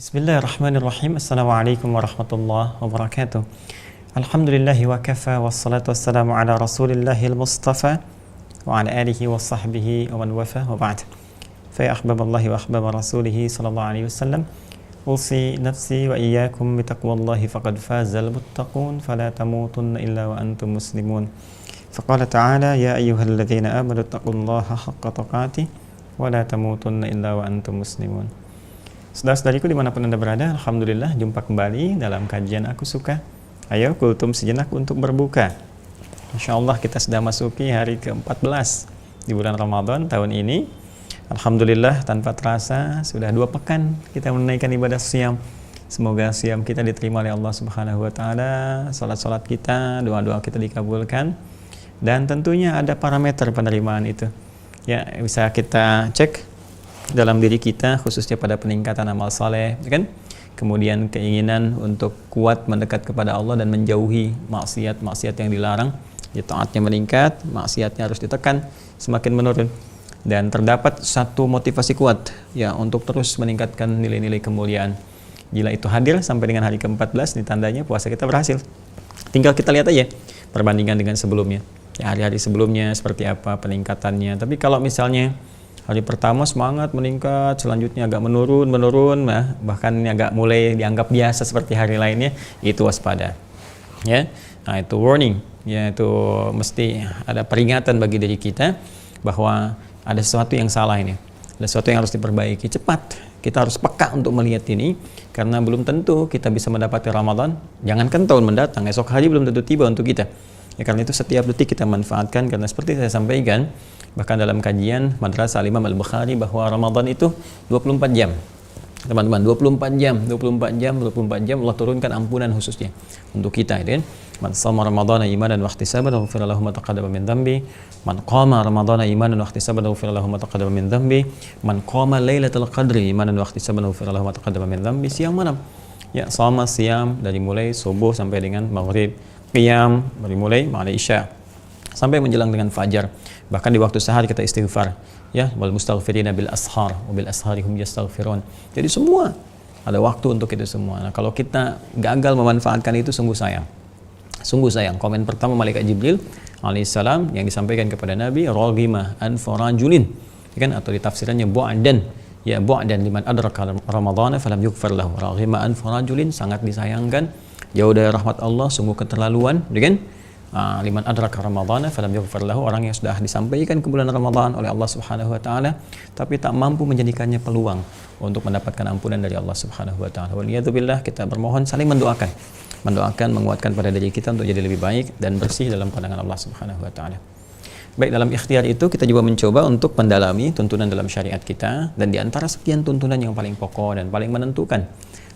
Bismillahirrahmanirrahim. Assalamualaikum warahmatullahi wabarakatuh. Alhamdulillahi wa kafa wassalatu wassalamu ala rasulillahil mustafa wa ala alihi wa sahbihi wa man wafa wa ba'd. Fa ya ahbaballahi wa ahbaba rasulihi sallallahu alaihi wasallam, usi nafsi wa iyyakum bitaqwallahi faqad fazal muttaqun fala tamutunna illa wa antum muslimun. Faqala ta'ala ya ayyuhalladzina amanu taqullaha haqqa tuqatih wa la tamutunna illa wa antum muslimun. Saudara-saudariku dimanapun Anda berada, Alhamdulillah jumpa kembali dalam kajian Aku Suka. Ayo kultum sejenak untuk berbuka. Insya Allah kita sudah masuki hari ke-14 di bulan Ramadan tahun ini. Alhamdulillah tanpa terasa sudah 2 pekan kita menunaikan ibadah siam. Semoga siam kita diterima oleh Allah Subhanahu wa Ta'ala, salat-salat kita, doa-doa kita dikabulkan, dan tentunya ada parameter penerimaan itu. Ya, bisa kita cek dalam diri kita, khususnya pada peningkatan amal saleh, kan? Kemudian keinginan untuk kuat mendekat kepada Allah dan menjauhi maksiat-maksiat yang dilarang. Ya, taatnya meningkat, maksiatnya harus ditekan, semakin menurun. Dan terdapat satu motivasi kuat ya untuk terus meningkatkan nilai-nilai kemuliaan. Jika itu hadir sampai dengan hari ke-14, ini tandanya puasa kita berhasil. Tinggal kita lihat aja perbandingan dengan sebelumnya. Ya, hari-hari sebelumnya seperti apa peningkatannya. Tapi kalau misalnya hari pertama semangat meningkat, selanjutnya agak menurun, bahkan agak mulai dianggap biasa seperti hari lainnya, itu waspada. Ya, nah itu warning, ya itu mesti ada peringatan bagi diri kita bahwa ada sesuatu yang salah ini, ada sesuatu yang harus diperbaiki cepat. Kita harus peka untuk melihat ini, karena belum tentu kita bisa mendapati Ramadan. Jangankan tahun mendatang, esok hari belum tentu tiba untuk kita. Ya, karena itu setiap detik kita manfaatkan, karena seperti saya sampaikan bahkan dalam kajian Madrasah Imam Al-Bukhari bahwa Ramadan itu 24 jam. Teman-teman, 24 jam Allah turunkan ampunan khususnya untuk kita, ya kan? Man shoma ramadhana imanan wa ihtisaban ghufira lahu ma taqaddama min dhanbi. Man qama ramadhana imanan wa ihtisaban ghufira lahu ma taqaddama min dhanbi. Man qama lailatul qadri imanan wa ihtisaban ghufira lahu ma taqaddama min dhanbi. Siang malam. Ya, sama siam dari mulai subuh sampai dengan maghrib. Qiyam dari mulai ma'al isya sampai menjelang dengan fajar. Bahkan di waktu sahar kita istighfar, ya, wal mustaghfirina bil ashar wa bil asharihum yastaghfirun. Jadi semua ada waktu untuk itu semua. Nah, kalau kita gagal memanfaatkan itu, sungguh sayang. Sungguh sayang. Komen pertama malaikat Jibril alaihissalam yang disampaikan kepada Nabi, raghimah an farajulin, kan, atau ditafsirannya bu'dan, ya bu'dan liman adraka ramadhana falam yughfar lahu. Raghimah an farajulin, sangat disayangkan, jauh dari rahmat Allah, sungguh keterlaluan, kan? Liman adraka ramadhana falam yughfar lahu, orang yang sudah disampaikan ke bulan Ramadan oleh Allah Subhanahu wa Ta'ala tapi tak mampu menjadikannya peluang untuk mendapatkan ampunan dari Allah Subhanahu wa Ta'ala. Waliyadzubillah, kita bermohon saling mendoakan, menguatkan pada diri kita untuk jadi lebih baik dan bersih dalam pandangan Allah Subhanahu wa Ta'ala. Baik, dalam ikhtiar itu kita juga mencoba untuk mendalami tuntunan dalam syariat kita, dan di antara sekian tuntunan yang paling pokok dan paling menentukan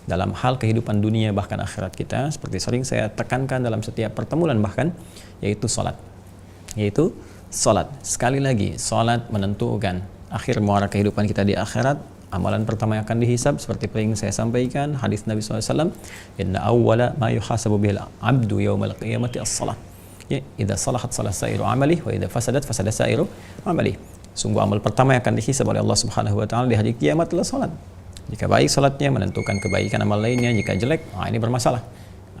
dalam hal kehidupan dunia bahkan akhirat kita, seperti sering saya tekankan dalam setiap pertemuan bahkan, yaitu salat. Yaitu salat. Sekali lagi, salat menentukan akhir muara kehidupan kita di akhirat. Amalan pertama yang akan dihisab seperti yang saya sampaikan hadis Nabi SAW, inna awwala ma yuhasabu bihil abdu yawmal qiyamati as-salat. Ya, idza salahat salah sairu amali wa idza fasadat fasada sairu amali. Sungguh amal pertama yang akan dihisab oleh Allah Subhanahu wa Ta'ala di hari kiamat adalah salat. Jika baik salatnya, menentukan kebaikan amal lainnya. Jika jelek, ini bermasalah,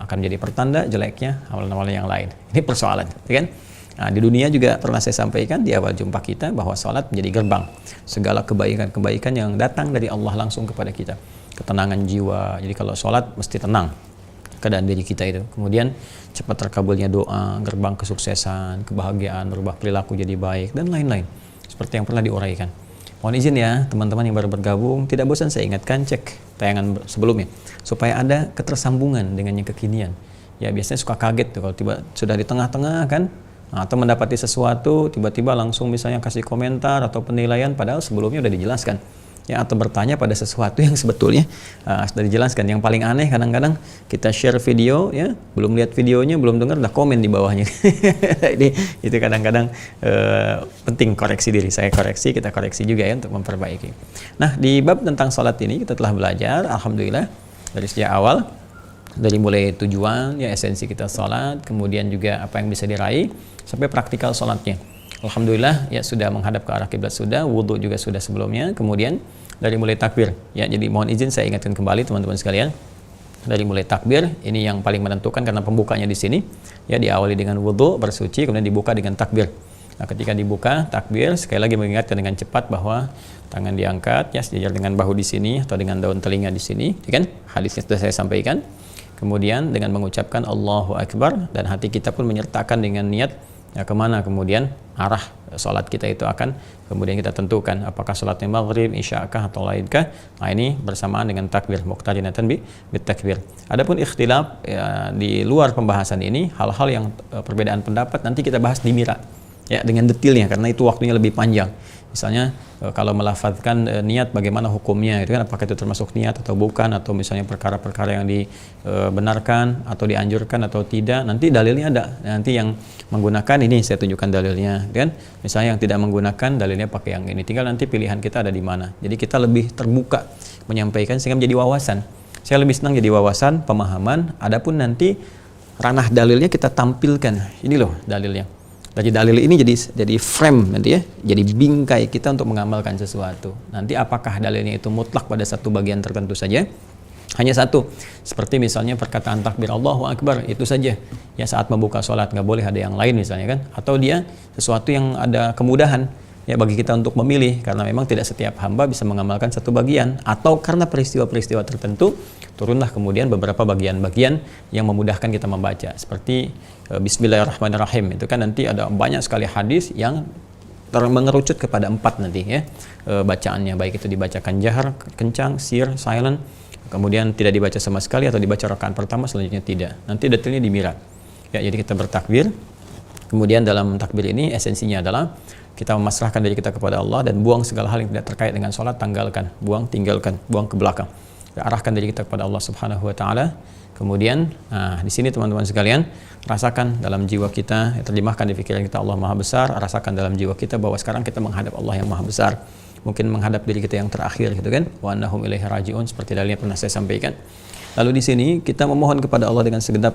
akan menjadi pertanda jeleknya amal-amal yang lain. Ini persoalan, kan? Nah, di dunia juga pernah saya sampaikan di awal jumpa kita bahwa salat menjadi gerbang segala kebaikan-kebaikan yang datang dari Allah langsung kepada kita. Ketenangan jiwa. Jadi kalau salat mesti tenang keadaan diri kita itu. Kemudian cepat terkabulnya doa, gerbang kesuksesan, kebahagiaan, berubah perilaku jadi baik, dan lain-lain. Seperti yang pernah diuraikan. Mohon izin ya teman-teman yang baru bergabung, tidak bosan saya ingatkan, cek tayangan sebelumnya supaya ada ketersambungan dengan yang kekinian. Ya, biasanya suka kaget tuh kalau sudah di tengah-tengah, kan, atau mendapati sesuatu tiba-tiba langsung misalnya kasih komentar atau penilaian padahal sebelumnya udah dijelaskan. Ya, atau bertanya pada sesuatu yang sebetulnya sudah dijelaskan. Yang paling aneh kadang-kadang kita share video, ya, belum lihat videonya, belum dengar, udah komen di bawahnya. Itu kadang-kadang penting koreksi diri. Saya koreksi, kita koreksi juga ya untuk memperbaiki. Nah, di bab tentang salat ini kita telah belajar, alhamdulillah, dari sejak awal, dari mulai tujuan, ya, esensi kita salat, kemudian juga apa yang bisa diraih, sampai praktikal salatnya. alhamdulillah ya sudah menghadap ke arah kiblat, sudah wudhu juga sudah sebelumnya. Kemudian dari mulai takbir ya, jadi mohon izin saya ingatkan kembali teman-teman sekalian, dari mulai takbir ini yang paling menentukan karena pembukanya di sini ya, diawali dengan wudhu bersuci kemudian dibuka dengan takbir. Nah, ketika dibuka takbir, sekali lagi mengingatkan dengan cepat bahwa tangan diangkat ya sejajar dengan bahu di sini atau dengan daun telinga di sini, kan? Hadisnya sudah saya sampaikan. Kemudian dengan mengucapkan Allahu Akbar dan hati kita pun menyertakan dengan niat ya, kemana kemudian arah sholat kita itu akan kemudian kita tentukan apakah sholatnya maghrib, isyakah atau lainkah. Nah, ini bersamaan dengan takbir, muqtarinatan bit takbir. Adapun ikhtilaf ya, di luar pembahasan ini hal-hal yang perbedaan pendapat nanti kita bahas di mira ya dengan detailnya karena itu waktunya lebih panjang. Misalnya kalau melafazkan niat bagaimana hukumnya itu kan, apakah itu termasuk niat atau bukan, atau misalnya perkara-perkara yang dibenarkan atau dianjurkan atau tidak, nanti dalilnya ada. Nanti yang menggunakan ini saya tunjukkan dalilnya kan. Misalnya yang tidak menggunakan dalilnya pakai yang ini. Tinggal nanti pilihan kita ada di mana. Jadi kita lebih terbuka menyampaikan sehingga menjadi wawasan. Saya lebih senang jadi wawasan, pemahaman, adapun nanti ranah dalilnya kita tampilkan. Ini loh dalilnya. Dari dalil ini jadi frame nanti ya, jadi bingkai kita untuk mengamalkan sesuatu. Nanti apakah dalilnya itu mutlak pada satu bagian tertentu saja? Hanya satu, seperti misalnya perkataan takbir Allahu Akbar itu saja. Ya saat membuka sholat nggak boleh ada yang lain misalnya kan? Atau dia sesuatu yang ada kemudahan ya bagi kita untuk memilih karena memang tidak setiap hamba bisa mengamalkan satu bagian, atau karena peristiwa-peristiwa tertentu turunlah kemudian beberapa bagian-bagian yang memudahkan kita membaca seperti Bismillahirrahmanirrahim itu kan nanti ada banyak sekali hadis yang mengerucut kepada 4 nanti ya bacaannya, baik itu dibacakan jahar, kencang, sir, silent, kemudian tidak dibaca sama sekali atau dibaca rakaat pertama selanjutnya tidak. Nanti detailnya di mira ya, jadi kita bertakbir, kemudian dalam takbir ini esensinya adalah kita memasrahkan diri kita kepada Allah dan buang segala hal yang tidak terkait dengan sholat, tanggalkan, buang, tinggalkan, buang ke belakang. Arahkan diri kita kepada Allah Subhanahu wa taala. Kemudian di sini teman-teman sekalian, rasakan dalam jiwa kita, terjemahkan di pikiran kita Allah Maha Besar, rasakan dalam jiwa kita bahwa sekarang kita menghadap Allah yang Maha Besar. Mungkin menghadap diri kita yang terakhir gitu kan. Wa annahum ilaihi raji'un, seperti dalilnya pernah saya sampaikan. Lalu di sini kita memohon kepada Allah dengan segenap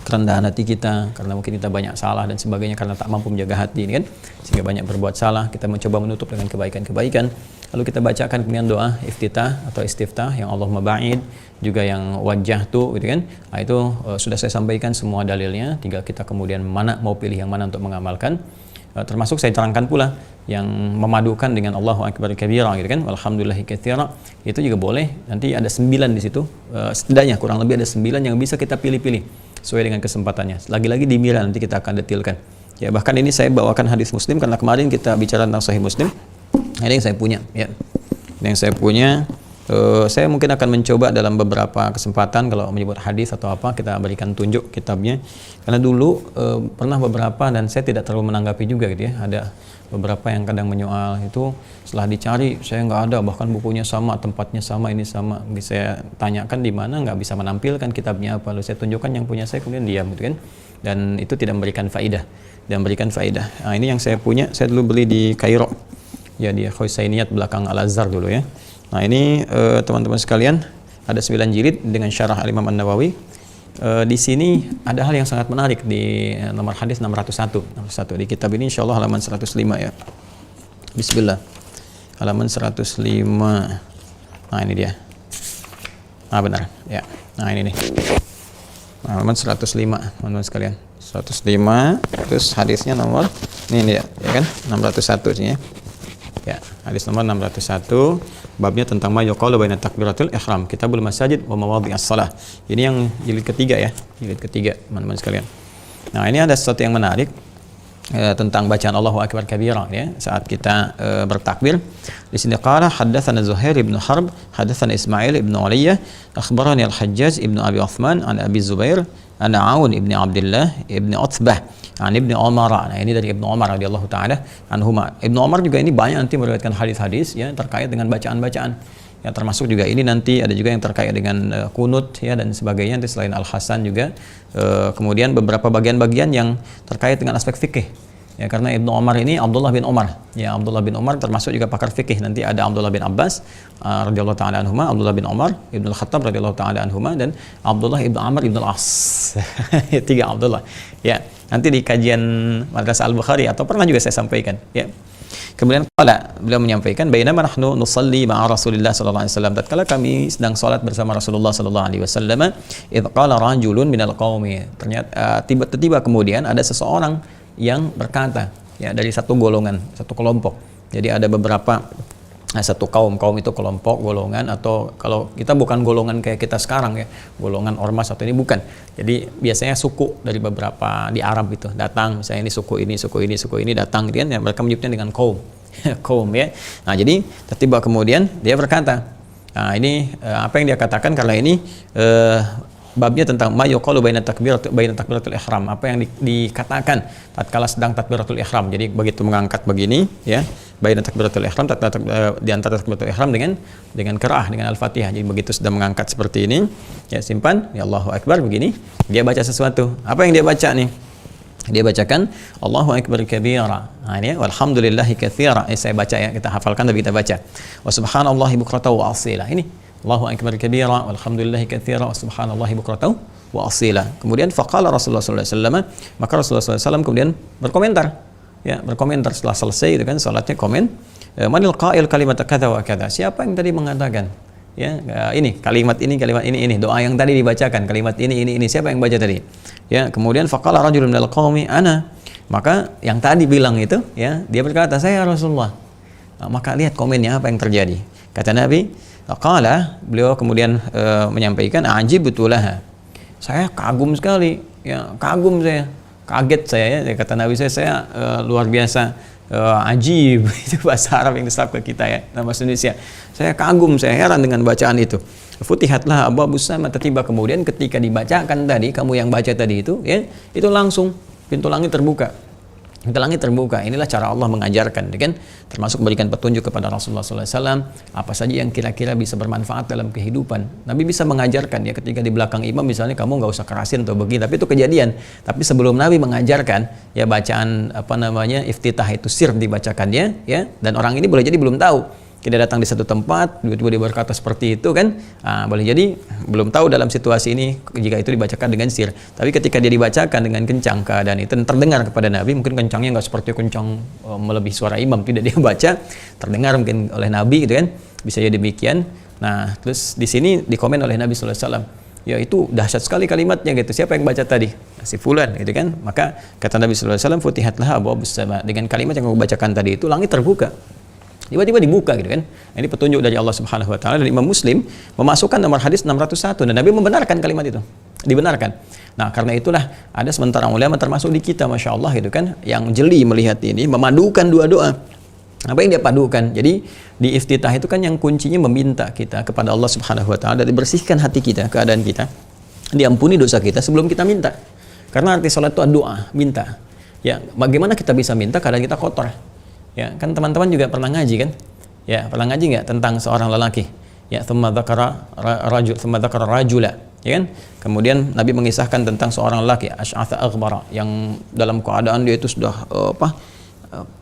kerendahan hati kita, karena mungkin kita banyak salah dan sebagainya, karena tak mampu menjaga hati ini kan, sehingga banyak berbuat salah. Kita mencoba menutup dengan kebaikan-kebaikan. Lalu kita bacakan kemudian doa iftitah atau istiftah yang Allahumma ba'id, juga yang wajah tuh gitu kan. Nah, itu sudah saya sampaikan semua dalilnya, tinggal kita kemudian mana mau pilih yang mana untuk mengamalkan. Termasuk saya terangkan pula yang memadukan dengan Allahu Akbar kabira gitu kan, walhamdulillahi katsira, itu juga boleh. Nanti ada 9 di situ, setidaknya kurang lebih ada 9 yang bisa kita pilih-pilih sesuai dengan kesempatannya. Lagi-lagi di mira nanti kita akan detailkan. Ya bahkan ini saya bawakan hadis Muslim karena kemarin kita bicara tentang Sahih Muslim. Ini yang saya punya ya. Ini yang saya punya. Saya mungkin akan mencoba dalam beberapa kesempatan kalau menyebut hadis atau apa kita berikan tunjuk kitabnya. Karena dulu pernah beberapa dan saya tidak terlalu menanggapi juga gitu ya. Ada beberapa yang kadang menyoal itu setelah dicari saya nggak ada, bahkan bukunya sama, tempatnya sama, ini sama. Saya tanyakan di mana, nggak bisa menampilkan kitabnya apa. Lalu saya tunjukkan yang punya saya, kemudian diam gitu kan. Dan itu tidak memberikan faidah. Nah, ini yang saya punya, saya dulu beli di Kairo. Ya di Khusainiyat belakang Al-Azhar dulu ya. Nah ini teman-teman sekalian ada 9 jilid dengan syarah Al-Imam An-Nawawi. Di sini ada hal yang sangat menarik di nomor hadis 601 di kitab ini, insyaallah halaman 105 ya. Bismillah. Halaman 105. Nah ini dia. Benar ya. Nah ini nih. Halaman 105 teman-teman sekalian. 105 terus hadisnya nomor ini dia ya kan 601 sini ya. Ya, hadis nomor 601, babnya tentang ma yuqalu baina takbiratul ihram, kitabul masajid wa mawadhi'as shalah. Ini yang jilid ketiga ya, jilid ketiga teman-teman sekalian. Nah, ini ada sesuatu yang menarik tentang bacaan Allahu Akbar kabira ya saat kita bertakbir. Di sini qala haddatsana Zuhair ibn Harb, haddatsana Ismail ibn Uliyyah, akhbarani Al-Hajjaj ibn Abi Uthman an Abi Zubair, an Aun ibn Abdullah ibn Utsbah an Ibnu Umar. Nah ini dari Ibnu Umar radhiyallahu taala anhuma. Ibnu Umar juga ini banyak nanti meriwayatkan hadis-hadis ya terkait dengan bacaan-bacaan. Ya termasuk juga ini nanti ada juga yang terkait dengan kunut ya dan sebagainya. Nanti selain Al Hasan juga kemudian beberapa bagian-bagian yang terkait dengan aspek fikih. Ya, karena Ibnu Umar ini Abdullah bin Umar. Ya, Abdullah bin Umar termasuk juga pakar fikih. Nanti ada Abdullah bin Abbas radhiyallahu taala anhuma, Abdullah bin Umar, Ibnu Khattab radhiyallahu taala anhuma, dan Abdullah ibnu Amr ibnu Al-As. Tiga Abdullah. Ya, nanti di kajian Madrasah Al-Bukhari atau pernah juga saya sampaikan, ya. Kemudian beliau menyampaikan, bainama nahnu nusalli ma'a Rasulillah sallallahu alaihi wasallam, tatkala kami sedang salat bersama Rasulullah sallallahu alaihi wasallam, idz qala rajulun minal qaumi, ternyata tiba-tiba kemudian ada seseorang yang berkata, ya, dari satu golongan, satu kelompok. Jadi ada beberapa, satu kaum itu kelompok, golongan, atau kalau kita bukan golongan kayak kita sekarang, ya, golongan ormas atau ini bukan. Jadi biasanya suku dari beberapa di Arab itu datang, misalnya ini suku ini datang, gitu kan, ya, mereka menyebutnya dengan kaum. Kaum, ya. Nah, jadi tiba kemudian dia berkata, nah ini apa yang dia katakan, karena ini babnya tentang ma yuqalu baina takbiratul ihram, apa yang dikatakan tatkala sedang takbiratul ihram. Jadi begitu mengangkat begini, ya, baina takbiratul ihram, di antara takbiratul ihram dengan qiraah, dengan al-Fatihah. Jadi begitu sudah mengangkat seperti ini, ya, simpan, ya, Allahu akbar begini, dia baca sesuatu. Apa yang dia baca nih? Dia bacakan Allahu akbar kabira. Nah, ini walhamdulillahi katsira. Saya baca, ya, kita hafalkan tapi kita baca. Wa subhanallahi bukratan wa asila. Ini Allahu akbar kabira walhamdulillahi katsira wa subhanallahi bukratan wa asila. Kemudian faqala Rasulullah sallallahu alaihi wasallam, maka Rasulullah sallallahu alaihi wasallam kemudian berkomentar, ya, berkomentar setelah selesai itu kan salatnya, komen, manil qail kalimat kadza wa kadza. Siapa yang tadi mengatakan, ya, ini kalimat ini doa yang tadi dibacakan, kalimat ini siapa yang baca tadi? Ya, kemudian faqala rajulun minal qaumi ana. Maka yang tadi bilang itu, ya, dia berkata, saya Rasulullah. Nah, maka lihat komennya apa yang terjadi. Kata Nabi, qala, beliau kemudian menyampaikan, ajibtu laha. Saya kagum sekali, ya, kagum saya. Kaget saya, ya, kata Nabi saya luar biasa ajib. Itu bahasa Arab yang diserap ke kita, ya, dalam bahasa Indonesia. Saya kagum, saya heran dengan bacaan itu. Futihatlah abwabus sama, tiba kemudian ketika dibacakan tadi, kamu yang baca tadi itu, ya, itu langsung pintu langit terbuka. Pintu langit terbuka. Inilah cara Allah mengajarkan, kan? Termasuk memberikan petunjuk kepada Rasulullah SAW apa saja yang kira-kira bisa bermanfaat dalam kehidupan. Nabi bisa mengajarkan, ya, ketika di belakang imam misalnya, kamu nggak usah kerasin atau begini, tapi itu kejadian. Tapi sebelum Nabi mengajarkan, ya, bacaan apa namanya iftitah itu sir dibacakannya, ya, dan orang ini boleh jadi belum tahu. Kita datang di satu tempat, tiba-tiba dia berkata seperti itu, kan? Boleh jadi belum tahu dalam situasi ini jika itu dibacakan dengan sir. Tapi ketika dia dibacakan dengan kencang keadaan itu, terdengar kepada Nabi, mungkin kencangnya nggak seperti kencang melebihi suara imam, tidak, dia baca, terdengar mungkin oleh Nabi, gitu kan? Bisa jadi demikian. Nah, terus di sini dikomen oleh Nabi sallallahu alaihi wasallam, ya, itu dahsyat sekali kalimatnya, gitu. Siapa yang baca tadi? Si fulan, gitu kan? Maka kata Nabi sallallahu alaihi wasallam, futihatlah abwabus sama, dengan kalimat yang aku bacakan tadi itu langit terbuka. Tiba-tiba dibuka, gitu kan. Ini petunjuk dari Allah Subhanahu wa taala, dan Imam Muslim memasukkan nomor hadis 601, dan Nabi membenarkan kalimat itu. Dibenarkan. Nah, karena itulah ada sementara ulama termasuk di kita, Masya Allah, gitu kan, yang jeli melihat ini, memadukan dua doa. Apa yang dia padukan? Jadi di iftitah itu kan yang kuncinya meminta kita kepada Allah Subhanahu wa taala, dan dibersihkan hati kita, keadaan kita, diampuni dosa kita sebelum kita minta. Karena arti salat itu doa, minta. Ya, bagaimana kita bisa minta keadaan kita kotor? Ya, kan teman-teman juga pernah ngaji, kan? Ya, pernah ngaji nggak tentang seorang lelaki? Ya, thumma dzakara rajula, ya kan? Kemudian Nabi mengisahkan tentang seorang lelaki, asy'atha aghbara, yang dalam keadaan dia itu sudah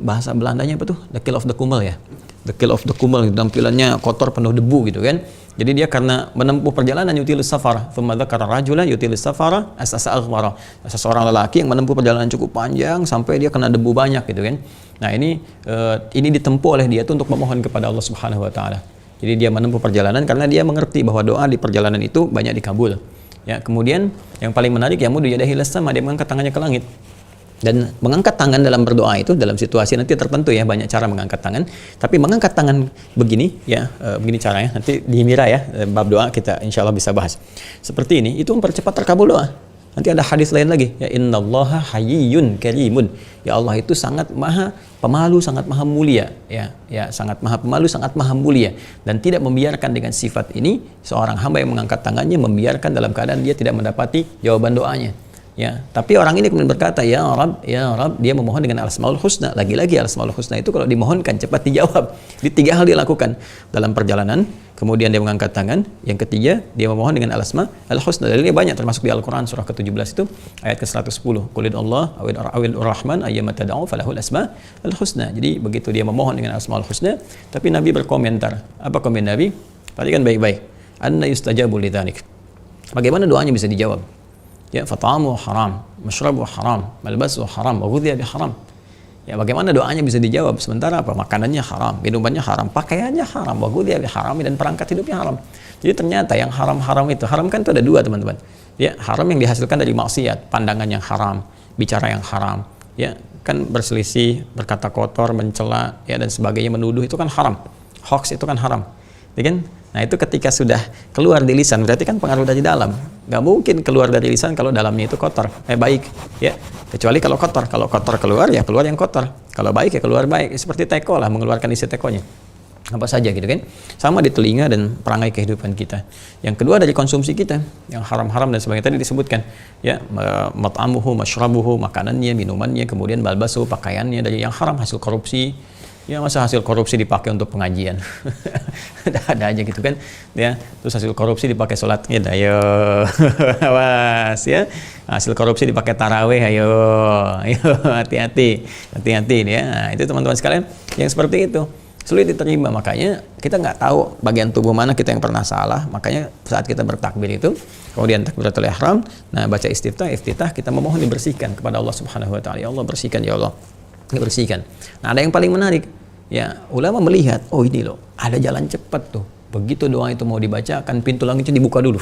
bahasa Belandanya apa tuh? The kill of the kumel, ya. The kill of the kumel, tampilannya kotor, penuh debu, gitu kan? Jadi dia karena menempuh perjalanan yutilus safar, thumma dzakara rajula yutilus safara asasa aghbara. Seseorang lelaki yang menempuh perjalanan cukup panjang sampai dia kena debu banyak, gitu kan? Nah, ini ditempuh oleh dia itu untuk memohon kepada Allah Subhanahu wa taala. Jadi dia menempuh perjalanan karena dia mengerti bahwa doa di perjalanan itu banyak dikabul. Ya, kemudian yang paling menarik, ya, mudu yadahi las-sama, dia mengangkat tangannya ke langit. Dan mengangkat tangan dalam berdoa itu dalam situasi nanti tertentu, ya, banyak cara mengangkat tangan. Tapi mengangkat tangan begini, ya, begini caranya. Nanti di Mira, ya, bab doa kita insya Allah bisa bahas. Seperti ini, itu mempercepat terkabul doa. Nanti ada hadis lain lagi, ya, innallaha hayyun karimun. Ya, Allah itu sangat maha pemalu, sangat maha mulia, ya, sangat maha pemalu, sangat maha mulia, dan tidak membiarkan dengan sifat ini seorang hamba yang mengangkat tangannya membiarkan dalam keadaan dia tidak mendapati jawaban doanya. Ya, tapi orang ini kemudian berkata, ya Rabb, dia memohon dengan al-asmaul husna. Lagi-lagi al-asmaul husna itu kalau dimohonkan cepat dijawab. Di 3 hal dia lakukan dalam perjalanan, kemudian dia mengangkat tangan, yang ketiga dia memohon dengan al-asma al-husna. Dalilnya banyak termasuk di Al-Qur'an surah ke-17 itu ayat ke-110. Qul Allah awil rahman ayyama tad'u falahul asma al-husna. Jadi begitu dia memohon dengan al-asmaul husna, tapi Nabi berkomentar. Apa komen Nabi? Perhatikan baik-baik. Anna yustajabu lidzalik. Bagaimana doanya bisa dijawab? Ya, fat'amu haram, mashrabu haram, malbasu haram, wa ghudhiya biharam. Ya, bagaimana doanya bisa dijawab sementara apa? Makanannya haram, minumannya haram, pakaiannya haram, wa ghudhiya biharam, dan perangkat hidupnya haram. Jadi ternyata yang haram-haram itu, haram kan itu ada 2, teman-teman. Ya, haram yang dihasilkan dari maksiat, pandangan yang haram, bicara yang haram, ya, kan berselisih, berkata kotor, mencela, ya, dan sebagainya, menuduh itu kan haram. Hoax itu kan haram. Ya kan? Nah, itu ketika sudah keluar di lisan, berarti kan pengaruh dari dalam. Nggak mungkin keluar dari lisan kalau dalamnya itu kotor, baik, ya. Kecuali kalau kotor keluar, ya keluar yang kotor. Kalau baik, ya keluar baik. Seperti teko lah, mengeluarkan isi tekonya. Apa saja gitu kan. Sama di telinga dan perangai kehidupan kita. Yang kedua dari konsumsi kita, yang haram-haram dan sebagainya tadi disebutkan. Ya, mat'amuhu, mashrabuhu, makanannya, minumannya, kemudian balbasu, pakaiannya dari yang haram, hasil korupsi. Ya, masa hasil korupsi dipakai untuk pengajian? Ada aja gitu kan, ya. Terus hasil korupsi dipakai sholat, ya, ayo, awas, ya. Hasil korupsi dipakai taraweh, ayo, hati-hati ya. Nah, itu teman-teman sekalian, yang seperti itu sulit diterima. Makanya kita nggak tahu bagian tubuh mana kita yang pernah salah. Makanya saat kita bertakbir itu, kemudian takbiratul ihram, nah baca iftitah, kita memohon dibersihkan kepada Allah Subhanahu wa taala. Ya Allah, bersihkan ya Allah. Dibersihkan. Nah, ada yang paling menarik, ya, ulama melihat, oh ini loh, ada jalan cepat tuh. Begitu doa itu mau dibacakan, pintu langitnya dibuka dulu.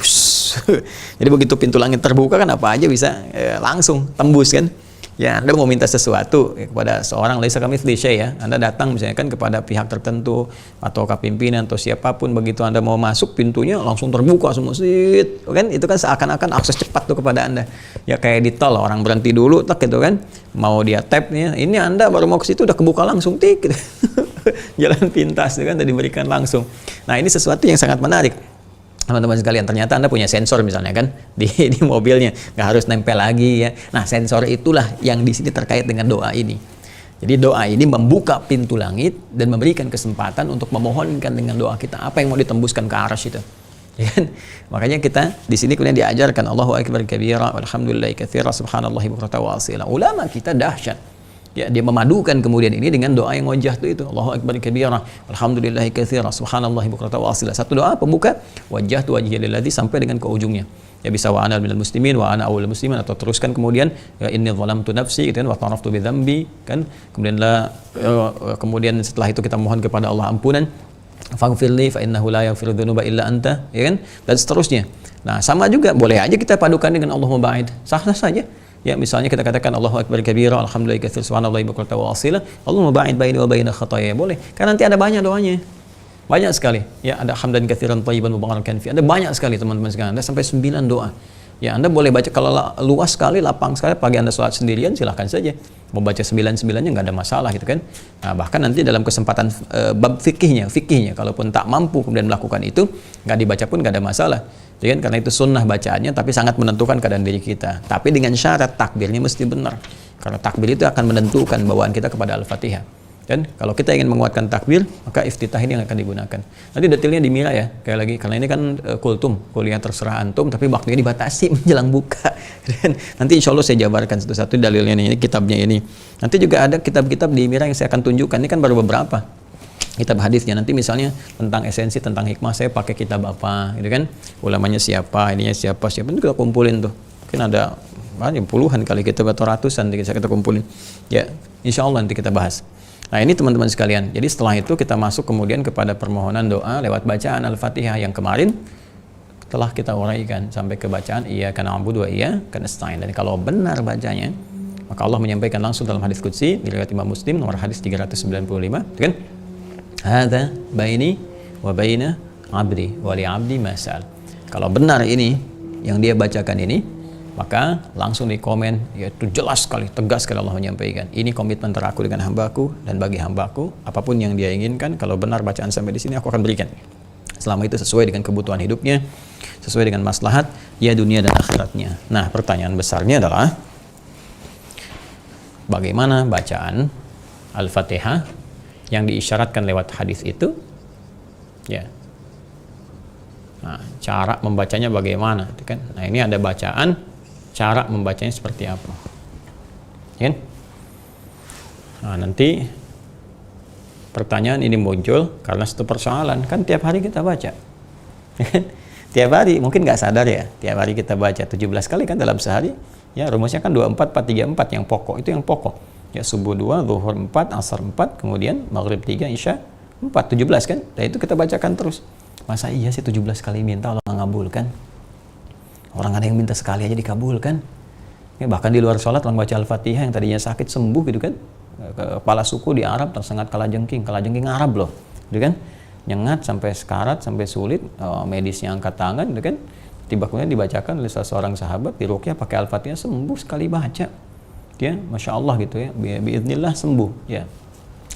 Jadi begitu pintu langit terbuka kan apa aja bisa langsung tembus kan. Ya, Anda mau minta sesuatu kepada seorang, laisa kamitslihi syai', ya. Anda datang misalnya kan kepada pihak tertentu atau pimpinan atau siapapun, begitu Anda mau masuk pintunya langsung terbuka semua, kan? Itu kan seakan-akan akses cepat tuh kepada Anda. Ya kayak di tol, orang berhenti dulu tak gitu kan. Mau dia tap nih, ini Anda baru mau ke situ udah kebuka langsung tik gitu. Jalan pintas itu kan tadi diberikan langsung. Nah, ini sesuatu yang sangat menarik. Teman-teman sekalian, ternyata Anda punya sensor misalnya kan di mobilnya, nggak harus nempel lagi ya. Nah, sensor itulah yang di sini terkait dengan doa ini. Jadi doa ini membuka pintu langit dan memberikan kesempatan untuk memohonkan dengan doa kita apa yang mau ditembuskan ke arsy itu. Ya kan? Makanya kita di sini kemudian diajarkan Allahu akbar kabira walhamdulillahi katsira subhanallahi bukratan wa asila. Ulama kita dahsyat. Ya, dia memadukan kemudian ini dengan doa yang wajah itu Allahu akbar kabira alhamdulillahi katsira subhanallahi bukratan wa asila. Satu doa pembuka wajah tu wajhi lilladzi sampai dengan ke ujungnya. Ya, bisa wa ana minal muslimin wa ana awwalul muslimin, atau teruskan kemudian ya inni zalamtu nafsi gitu kan, wa taraftu bi dzambi kan. Kemudian setelah itu kita mohon kepada Allah ampunan. Faghfirli fa innahu la yaghfiru dzunuba illa anta, ya kan? Dan seterusnya. Nah, sama juga boleh aja kita padukan dengan Allahumma ba'id. Sah-sah saja. Ya, misalnya kita katakan Allahu akbar kabira alhamdulillahi katsira subhanallahi bukratan wa asila Allahumma ba'id baini wa baina khataaya, boleh. Karena nanti ada banyak doanya. Banyak sekali. Ya, ada hamdan katsiran thayyiban mubarakan fi. Ada banyak sekali teman-teman sekalian. Ada sampai 9 doa. Ya, Anda boleh baca kalau luas sekali, lapang sekali, pagi Anda sholat sendirian silahkan saja. Mau baca 9-9-nya nggak ada masalah gitu kan. Nah, bahkan nanti dalam kesempatan bab fikihnya, kalaupun tak mampu kemudian melakukan itu, nggak dibaca pun nggak ada masalah. Ya kan? Karena itu sunnah bacaannya, tapi sangat menentukan keadaan diri kita. Tapi dengan syarat takbirnya mesti benar. Karena takbir itu akan menentukan bawaan kita kepada Al-Fatihah. Dan kalau kita ingin menguatkan takbir, maka iftitah ini yang akan digunakan. Nanti detailnya dimilai ya, kayak lagi, karena ini kan kultum, kuliah terserah antum, tapi waktunya dibatasi menjelang buka. Dan nanti insya Allah saya jabarkan satu-satu dalilnya ini, kitabnya ini. Nanti juga ada kitab-kitab di Mira yang saya akan tunjukkan, ini kan baru beberapa. Kitab hadisnya, nanti misalnya tentang esensi, tentang hikmah, saya pakai kitab apa, gitu kan. Ulamanya siapa, ininya siapa, itu kita kumpulin tuh. Mungkin ada banyak puluhan kali kitab atau ratusan kita kumpulin. Ya, insya Allah nanti kita bahas. Nah, ini teman-teman sekalian. Jadi setelah itu kita masuk kemudian kepada permohonan doa lewat bacaan Al-Fatihah yang kemarin telah kita uraikan sampai ke bacaan iyyaka na'budu wa iyyaka nasta'in. Dan kalau benar bacanya, maka Allah menyampaikan langsung dalam hadis qudsi riwayat Imam Muslim nomor hadis 395, kan? Hadza baini wa baina 'abdi wa li 'abdi ma sa'al. Kalau benar ini yang dia bacakan ini, maka langsung di komen, yaitu jelas sekali, tegas sekali Allah menyampaikan, ini komitmen antara aku dengan hambaku, dan bagi hambaku apapun yang dia inginkan, kalau benar bacaan sampai di sini aku akan berikan. selama itu sesuai dengan kebutuhan hidupnya, sesuai dengan maslahat ya dunia dan akhiratnya. Nah, pertanyaan besarnya adalah bagaimana bacaan Al-Fatihah yang diisyaratkan lewat hadis itu? Ya. Nah, cara membacanya bagaimana, gitu kan? Nah, ini ada bacaan, cara membacanya seperti apa? Ya. Nah, nanti pertanyaan ini muncul karena satu persoalan, kan tiap hari kita baca. Tiap hari, mungkin nggak sadar ya, tiap hari kita baca 17 kali kan dalam sehari. Ya, rumusnya kan 24, 4, 3, 4 yang pokok, itu yang pokok. Ya, subuh 2, zuhur 4, asar 4, kemudian maghrib 3, isya 4, 17 kan? Nah, itu kita bacakan terus. Masa iya sih 17 kali minta Allah ngabulkan? Orang ada yang minta sekali aja dikabulkan. Ya, bahkan di luar sholat orang baca Al-Fatihah yang tadinya sakit sembuh gitu kan. Kepala suku di Arab tersengat kalajengking Arab loh, gitu kan? Nyengat sampai sekarat, sampai sulit, medisnya angkat tangan, gitu kan? Tiba kemudian dibacakan oleh seorang sahabat di ruqyah pakai Al-Fatihah, sembuh sekali baca. Ya, Masya Allah gitu ya, biiznillah sembuh. Ya,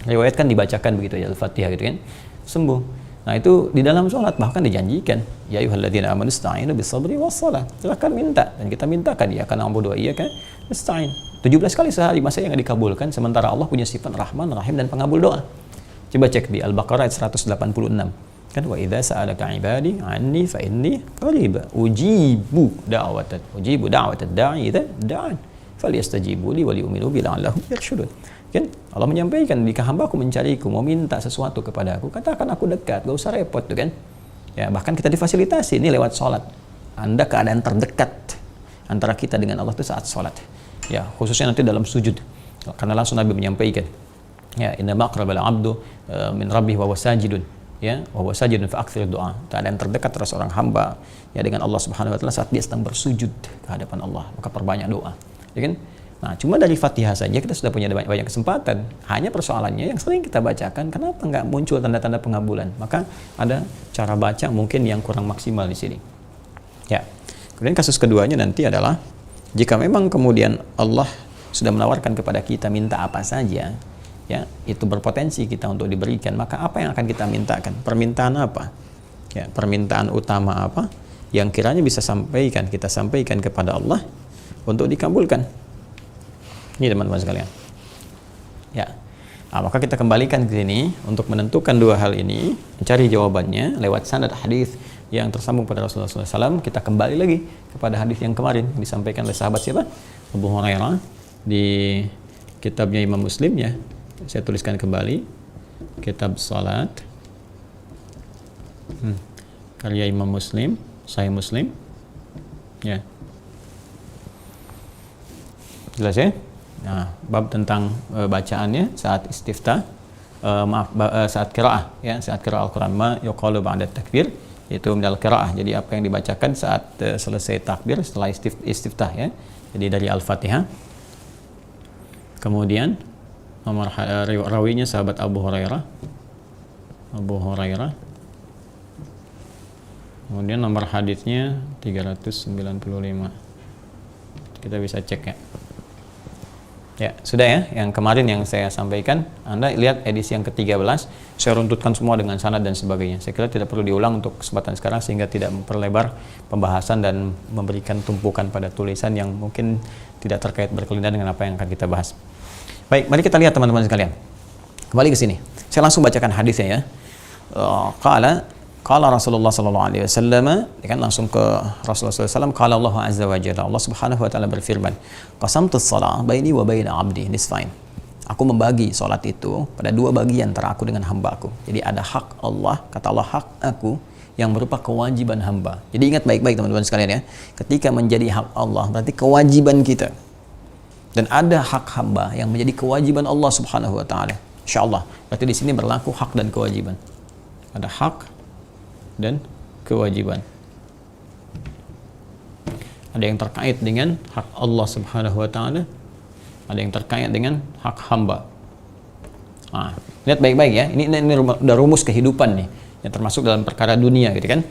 riwayat kan dibacakan begitu ya Al-Fatihah gitu kan, sembuh. Nah, itu di dalam sholat bahkan dijanjikan, ya ayyuhalladzina amanu ista'inu bis-sabri was-shalah. Silakan minta dan kita mintakan ya karena na'budu wa iyyaka nasta'in. 17 kali sehari masa yang dikabulkan sementara Allah punya sifat Rahman, Rahim dan pengabul doa. Coba cek di Al-Baqarah ayat 186. Kan wa idza sa'alaka 'ibadi 'anni fa inni qarib ujibu da'watad da'i idza da'an falyastajibu li wa liyu'minu bi la'allahum yarshudun. Kan Allah menyampaikan, jika hambaku mencariku, mau minta sesuatu kepada aku, katakan aku dekat, gak usah repot tuh kan. Ya, bahkan kita difasilitasi ini lewat sholat. Anda keadaan terdekat antara kita dengan Allah itu saat sholat. Ya, khususnya nanti dalam sujud. Karena langsung Nabi menyampaikan, ya, inna maqrabal abdu min rabbih wa wasajidun. Ya, wa wasajidun fa aktsir doa. Keadaan terdekat antara seorang hamba ya dengan Allah Subhanahu wa taala saat dia sedang bersujud ke hadapan Allah, maka perbanyak doa. Ya kan? Nah, cuma dari Fatihah saja kita sudah punya banyak kesempatan. Hanya persoalannya yang sering kita bacakan, kenapa nggak muncul tanda-tanda pengabulan? Maka ada cara baca mungkin yang kurang maksimal di sini. Ya. Kemudian kasus keduanya nanti adalah jika memang kemudian Allah sudah menawarkan kepada kita minta apa saja, ya, itu berpotensi kita untuk diberikan, maka apa yang akan kita mintakan? Permintaan apa? Ya, permintaan utama apa yang kiranya bisa kita sampaikan kepada Allah untuk dikabulkan. Ini teman-teman sekalian. Ya. Nah, maka kita kembalikan ke sini untuk menentukan dua hal ini, mencari jawabannya lewat sanad hadis yang tersambung pada Rasulullah SAW. Kita kembali lagi kepada hadis yang kemarin disampaikan oleh sahabat siapa? Abu Hurairah di kitabnya Imam Muslim ya. Saya tuliskan kembali kitab salat. Karya Imam Muslim, Sahih Muslim. Ya. Jelas ya? Nah, bab tentang bacaannya saat istiftah, saat qiraah ya, saat qiraah Al-Qur'an ma yuqalu ba'da takbir, itu minal qiraah. Jadi apa yang dibacakan saat selesai takbir setelah istiftah ya. Jadi dari Al-Fatihah. Kemudian nomor rawinya sahabat Abu Hurairah. Kemudian nomor hadisnya 395. Kita bisa cek ya. Ya, sudah ya, yang kemarin yang saya sampaikan, Anda lihat edisi yang ke-13, saya runtutkan semua dengan sanad dan sebagainya. Saya kira tidak perlu diulang untuk kesempatan sekarang sehingga tidak memperlebar pembahasan dan memberikan tumpukan pada tulisan yang mungkin tidak terkait berkelindahan dengan apa yang akan kita bahas. Baik, mari kita lihat teman-teman sekalian. Kembali ke sini. Saya langsung bacakan hadisnya ya. Qala Rasulullah sallallahu alaihi wasallam, kan langsung ke Rasulullah sallallahu alaihi wasallam, qala Allah azza wa jalla, Allah Subhanahu wa taala berfirman, qasamtus shalah baini wa baina 'abdi nisfain. Aku membagi salat itu pada dua bagian antara aku dengan hamba-Ku. Jadi ada hak Allah, kata Allah hak aku yang berupa kewajiban hamba. Jadi ingat baik-baik teman-teman sekalian ya. Ketika menjadi hak Allah berarti kewajiban kita. Dan ada hak hamba yang menjadi kewajiban Allah Subhanahu wa taala. Insyaallah. Berarti di sini berlaku hak dan kewajiban. Ada hak dan kewajiban. Ada yang terkait dengan hak Allah Subhanahu wa taala, ada yang terkait dengan hak hamba. Nah, lihat baik-baik ya. Ini udah rumus kehidupan nih, yang termasuk dalam perkara dunia gitu kan.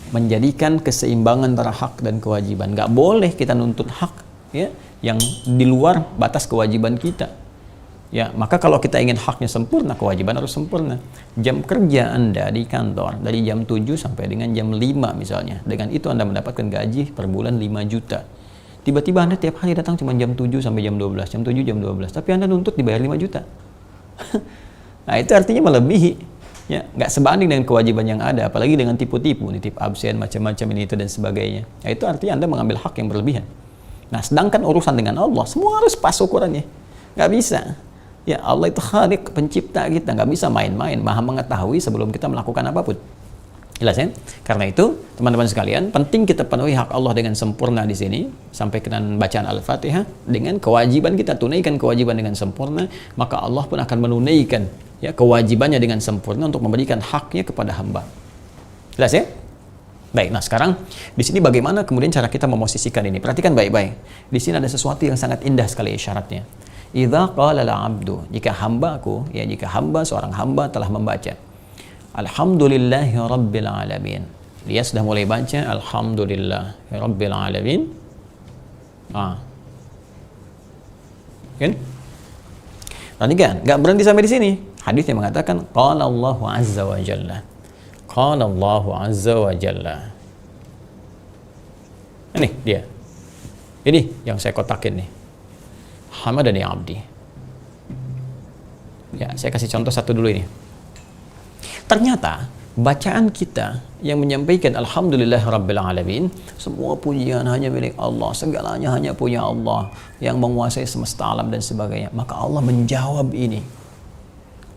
Menjadikan keseimbangan antara hak dan kewajiban. Nggak boleh kita nuntut hak ya yang di luar batas kewajiban kita. Ya, maka kalau kita ingin haknya sempurna, kewajiban harus sempurna. Jam kerja Anda di kantor dari jam 7 sampai dengan jam 5 misalnya. Dengan itu Anda mendapatkan gaji per bulan 5 juta. Tiba-tiba Anda tiap hari datang cuma jam 7 sampai jam 12, jam 7 jam 12, tapi Anda nuntut dibayar 5 juta. Nah, itu artinya melebihi. Ya, nggak sebanding dengan kewajiban yang ada, apalagi dengan tipu-tipu, nitip absen, macam-macam ini itu dan sebagainya. Nah, itu artinya Anda mengambil hak yang berlebihan. Nah, sedangkan urusan dengan Allah, semua harus pas ukurannya. Nggak bisa. Ya, Allah itu Khaliq, pencipta kita, nggak bisa main-main, maha mengetahui sebelum kita melakukan apapun. Jelas ya? Karena itu, teman-teman sekalian, penting kita penuhi hak Allah dengan sempurna di sini, sampai dengan bacaan Al-Fatihah, dengan kewajiban kita tunaikan kewajiban dengan sempurna, maka Allah pun akan menunaikan ya kewajibannya dengan sempurna untuk memberikan haknya kepada hamba. Jelas ya? Baik, nah sekarang di sini bagaimana kemudian cara kita memosisikan ini? Perhatikan baik-baik. Di sini ada sesuatu yang sangat indah sekali isyaratnya. Idza qala al-'abdu, jika hambaku, ya jika hamba, seorang hamba telah membaca Alhamdulillahi Rabbil Alamin. Dia sudah mulai baca Alhamdulillahi Rabbil Alamin. Kan? Perhatikan, nggak berhenti sampai di sini. Hadis yang mengatakan qala Allahu azza wa jalla. Qala Allahu azza wa jalla. Ini dia. Ini yang saya kotakin nih. Hamadani abdi. Ya, saya kasih contoh satu dulu ini. Ternyata bacaan kita yang menyampaikan Alhamdulillah Rabbil Alamin, semua pujian hanya milik Allah, segalanya hanya punya Allah yang menguasai semesta alam dan sebagainya. Maka Allah menjawab ini.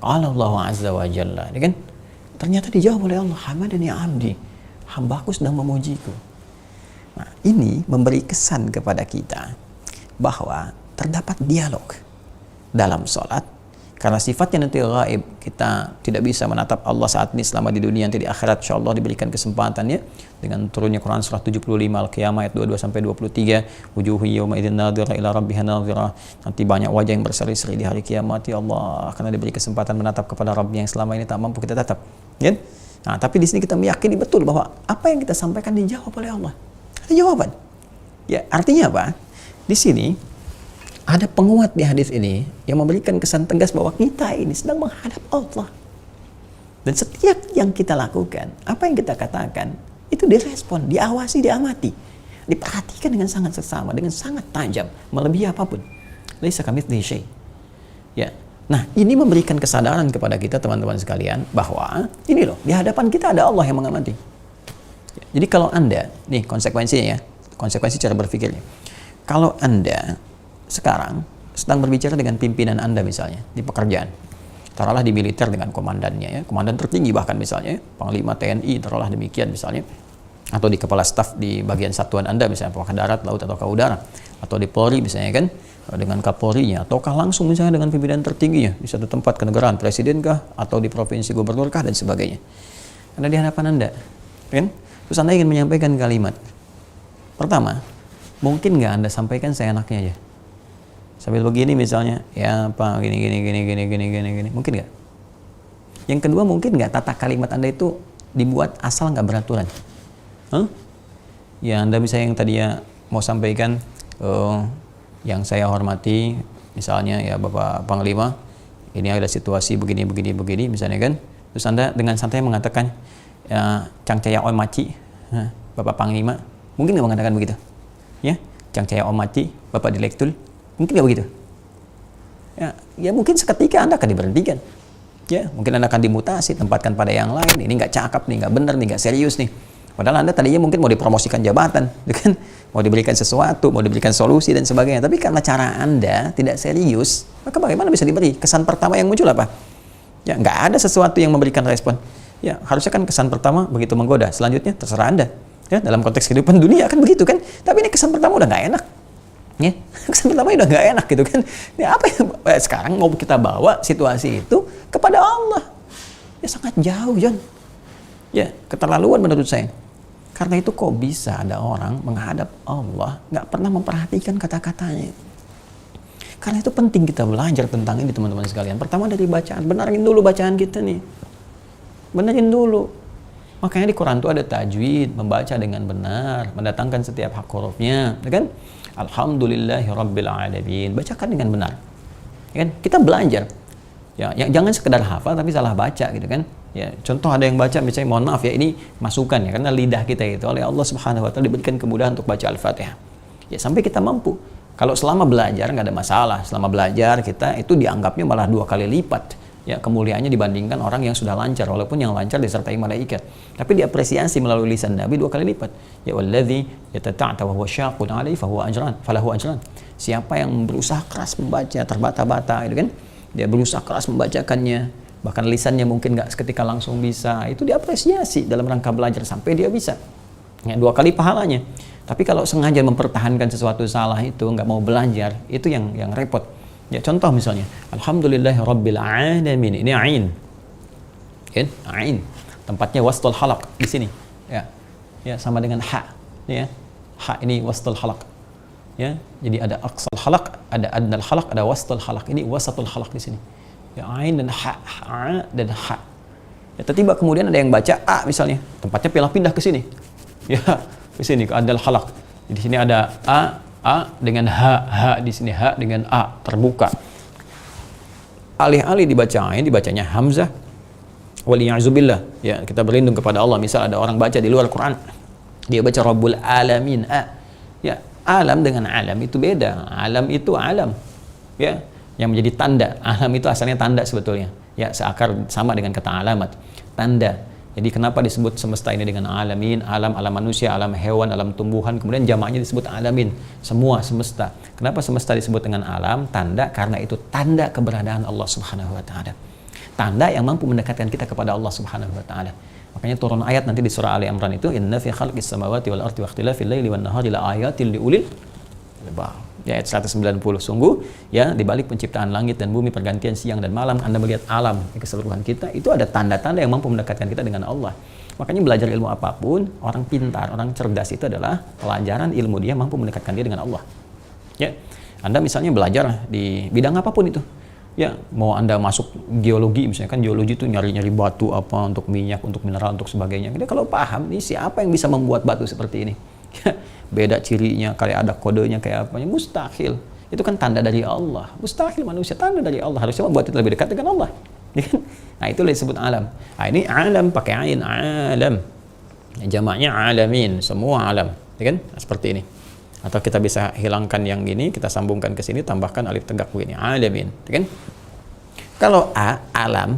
Qala Allah azza wa jalla. Kan? Ternyata dijawab oleh Allah, Hamadani abdi. Hambaku sedang memujiku. Nah, ini memberi kesan kepada kita bahwa terdapat dialog dalam sholat, karena sifatnya nanti gaib, kita tidak bisa menatap Allah saat ini selama di dunia. Nanti di akhirat insyaallah diberikan kesempatannya dengan turunnya Quran surah 75 Al-Qiyamah ayat 22 sampai 23, wujuhu yawma idzin nadhira ila rabbiha nadhira. Nanti banyak wajah yang berseri-seri di hari kiamat, ya Allah, karena diberi kesempatan menatap kepada Rabb yang selama ini tak mampu kita tatap. Ya? Nah, tapi di sini kita meyakini betul bahwa apa yang kita sampaikan dijawab oleh Allah. Ada jawaban. Ya, artinya apa? Di sini ada penguat di hadis ini yang memberikan kesan tegas bahwa kita ini sedang menghadap Allah. Dan setiap yang kita lakukan, apa yang kita katakan, itu direspon, diawasi, diamati, diperhatikan dengan sangat seksama, dengan sangat tajam, melebihi apapun. Laisa kamitslihi syai'. Ya. Nah, ini memberikan kesadaran kepada kita teman-teman sekalian bahwa ini loh, di hadapan kita ada Allah yang mengamati. Jadi kalau Anda, nih konsekuensinya ya, konsekuensi cara berpikirnya. Kalau Anda sekarang sedang berbicara dengan pimpinan Anda misalnya di pekerjaan, taruhlah di militer dengan komandannya ya, komandan tertinggi bahkan misalnya, panglima TNI taruhlah demikian misalnya, atau di kepala staf di bagian satuan Anda misalnya, apakah darat, laut atau udara, atau di Polri misalnya kan, dengan Kapolrinya, ataukah langsung misalnya dengan pimpinan tertingginya di satu tempat kenegaraan, presiden kah, atau di provinsi gubernur kah dan sebagainya. Anda di hadapan Anda, kan? Terus Anda ingin menyampaikan kalimat. Pertama, mungkin nggak Anda sampaikan seenaknya aja. Sambil begini misalnya, ya Pak, gini, mungkin nggak? Yang kedua, mungkin nggak tata kalimat Anda itu dibuat asal nggak beraturan? Ya Anda misalnya yang tadinya mau sampaikan, yang saya hormati, misalnya ya Bapak Panglima, ini ada situasi begini, misalnya kan, terus Anda dengan santai mengatakan, ya, Cang Caya Om Maci, Bapak Panglima, mungkin nggak mengatakan begitu? Ya, Cang Caya Om Maci, Bapak Direktur, mungkin nggak begitu? Ya mungkin seketika Anda akan diberhentikan. Ya, mungkin Anda akan dimutasi, tempatkan pada yang lain. Ini nggak cakep nih, nggak benar nih, nggak serius nih. Padahal Anda tadinya mungkin mau dipromosikan jabatan, kan? Mau diberikan sesuatu, mau diberikan solusi dan sebagainya. Tapi karena cara Anda tidak serius, maka bagaimana bisa diberi? Kesan pertama yang muncul apa? Ya, nggak ada sesuatu yang memberikan respon. Ya, harusnya kan kesan pertama begitu menggoda. Selanjutnya terserah Anda. Ya, dalam konteks kehidupan dunia kan begitu kan. Tapi ini kesan pertama udah nggak enak. Ya, kesan pertama udah nggak enak gitu kan. Ya, apa yang sekarang mau kita bawa situasi itu kepada Allah? Ya sangat jauh, John. Ya, keterlaluan menurut saya. Karena itu kok bisa ada orang menghadap Allah nggak pernah memperhatikan kata-katanya. Karena itu penting kita belajar tentang ini teman-teman sekalian. Pertama dari bacaan, benarin dulu bacaan kita nih. Benerin dulu. Makanya di Quran itu ada tajwid, membaca dengan benar, mendatangkan setiap hak hurufnya, kan? Alhamdulillahi Rabbil Alamin, bacakan dengan benar. kan? Kita belajar. Ya, jangan sekedar hafal tapi salah baca gitu kan. Ya, contoh ada yang baca misalnya, mohon maaf ya, ini masukan ya, karena lidah kita itu oleh Allah Subhanahu wa taala diberikan kemudahan untuk baca Al-Fatihah. Ya, sampai kita mampu. Kalau selama belajar nggak ada masalah. Selama belajar kita itu dianggapnya malah 2 kali lipat ya kemuliaannya dibandingkan orang yang sudah lancar, walaupun yang lancar disertai malaikat. Tapi diapresiasi melalui lisan Nabi 2 kali lipat. Ya wallazi yatata'ta wa huwa syaqun 'alaihi falahu ajran. Siapa yang berusaha keras membaca terbata-bata itu kan, dia berusaha keras membacakannya, bahkan lisannya mungkin nggak seketika langsung bisa, itu diapresiasi dalam rangka belajar sampai dia bisa. Ya, 2 kali pahalanya. Tapi kalau sengaja mempertahankan sesuatu salah itu, nggak mau belajar, itu yang repot. Ya, contoh misalnya, Alhamdulillahirabbil alamin. Ini ain. Kan? Ain. Tempatnya wastul halaq di sini. Ya. Ya, sama dengan ha. Ya. Ha ini wastul halaq. Ya. Jadi ada aqsal halaq, ada adnal halaq, ada wastul halaq. Ini wasatul halaq di sini. Ya, ain dan ha, ha dan ha. Ya, tiba-tiba kemudian ada yang baca a misalnya, tempatnya pindah ke sini. Ya, di sini ke adnal halaq. Di sini ada a dengan ha di sini, ha dengan a terbuka. Alih-alih dibaca ain, dibacanya hamzah. Waliya'zubillah. Ya, kita berlindung kepada Allah. Misal ada orang baca di luar Quran, dia baca Rabbul Alamin a. Ya, alam dengan alam itu beda. Alam itu alam. Ya, yang menjadi tanda. Alam itu asalnya tanda sebetulnya. Ya, seakar sama dengan kata alamat. Tanda. Jadi kenapa disebut semesta ini dengan alamin, alam manusia, alam hewan, alam tumbuhan, kemudian jamaknya disebut alamin, semua semesta. Kenapa semesta disebut dengan alam, tanda? Karena itu tanda keberadaan Allah Subhanahu wa taala. Tanda yang mampu mendekatkan kita kepada Allah Subhanahu wa taala. Makanya turun ayat nanti di surah Ali Imran itu, inna fi khalqis samawati wal ardi wa ikhtilafil laili wan nahari la ayatil liulil albab. Ya, ayat 190. Sungguh ya di balik penciptaan langit dan bumi, pergantian siang dan malam, Anda melihat alam keseluruhan kita, itu ada tanda-tanda yang mampu mendekatkan kita dengan Allah. Makanya belajar ilmu apapun, orang pintar, orang cerdas itu adalah pelajaran ilmu dia mampu mendekatkan dia dengan Allah. Ya, Anda misalnya belajar di bidang apapun itu. Ya, mau Anda masuk geologi misalnya, kan geologi itu nyari-nyari batu apa untuk minyak, untuk mineral, untuk sebagainya. Jadi kalau paham nih siapa yang bisa membuat batu seperti ini? Beda cirinya, kayak ada kodenya kayak apanya, mustahil. Itu kan tanda dari Allah. Mustahil manusia, tanda dari Allah. Harusnya membuat kita lebih dekat dengan Allah. Nah, itu disebut alam. Nah, ini alam pakai ain, alam. Jamaknya alamin, semua alam. Ya kan? Nah, seperti ini. Atau kita bisa hilangkan yang gini, kita sambungkan ke sini, tambahkan alif tegak begini, alamin. Ya kan? Kalau alam,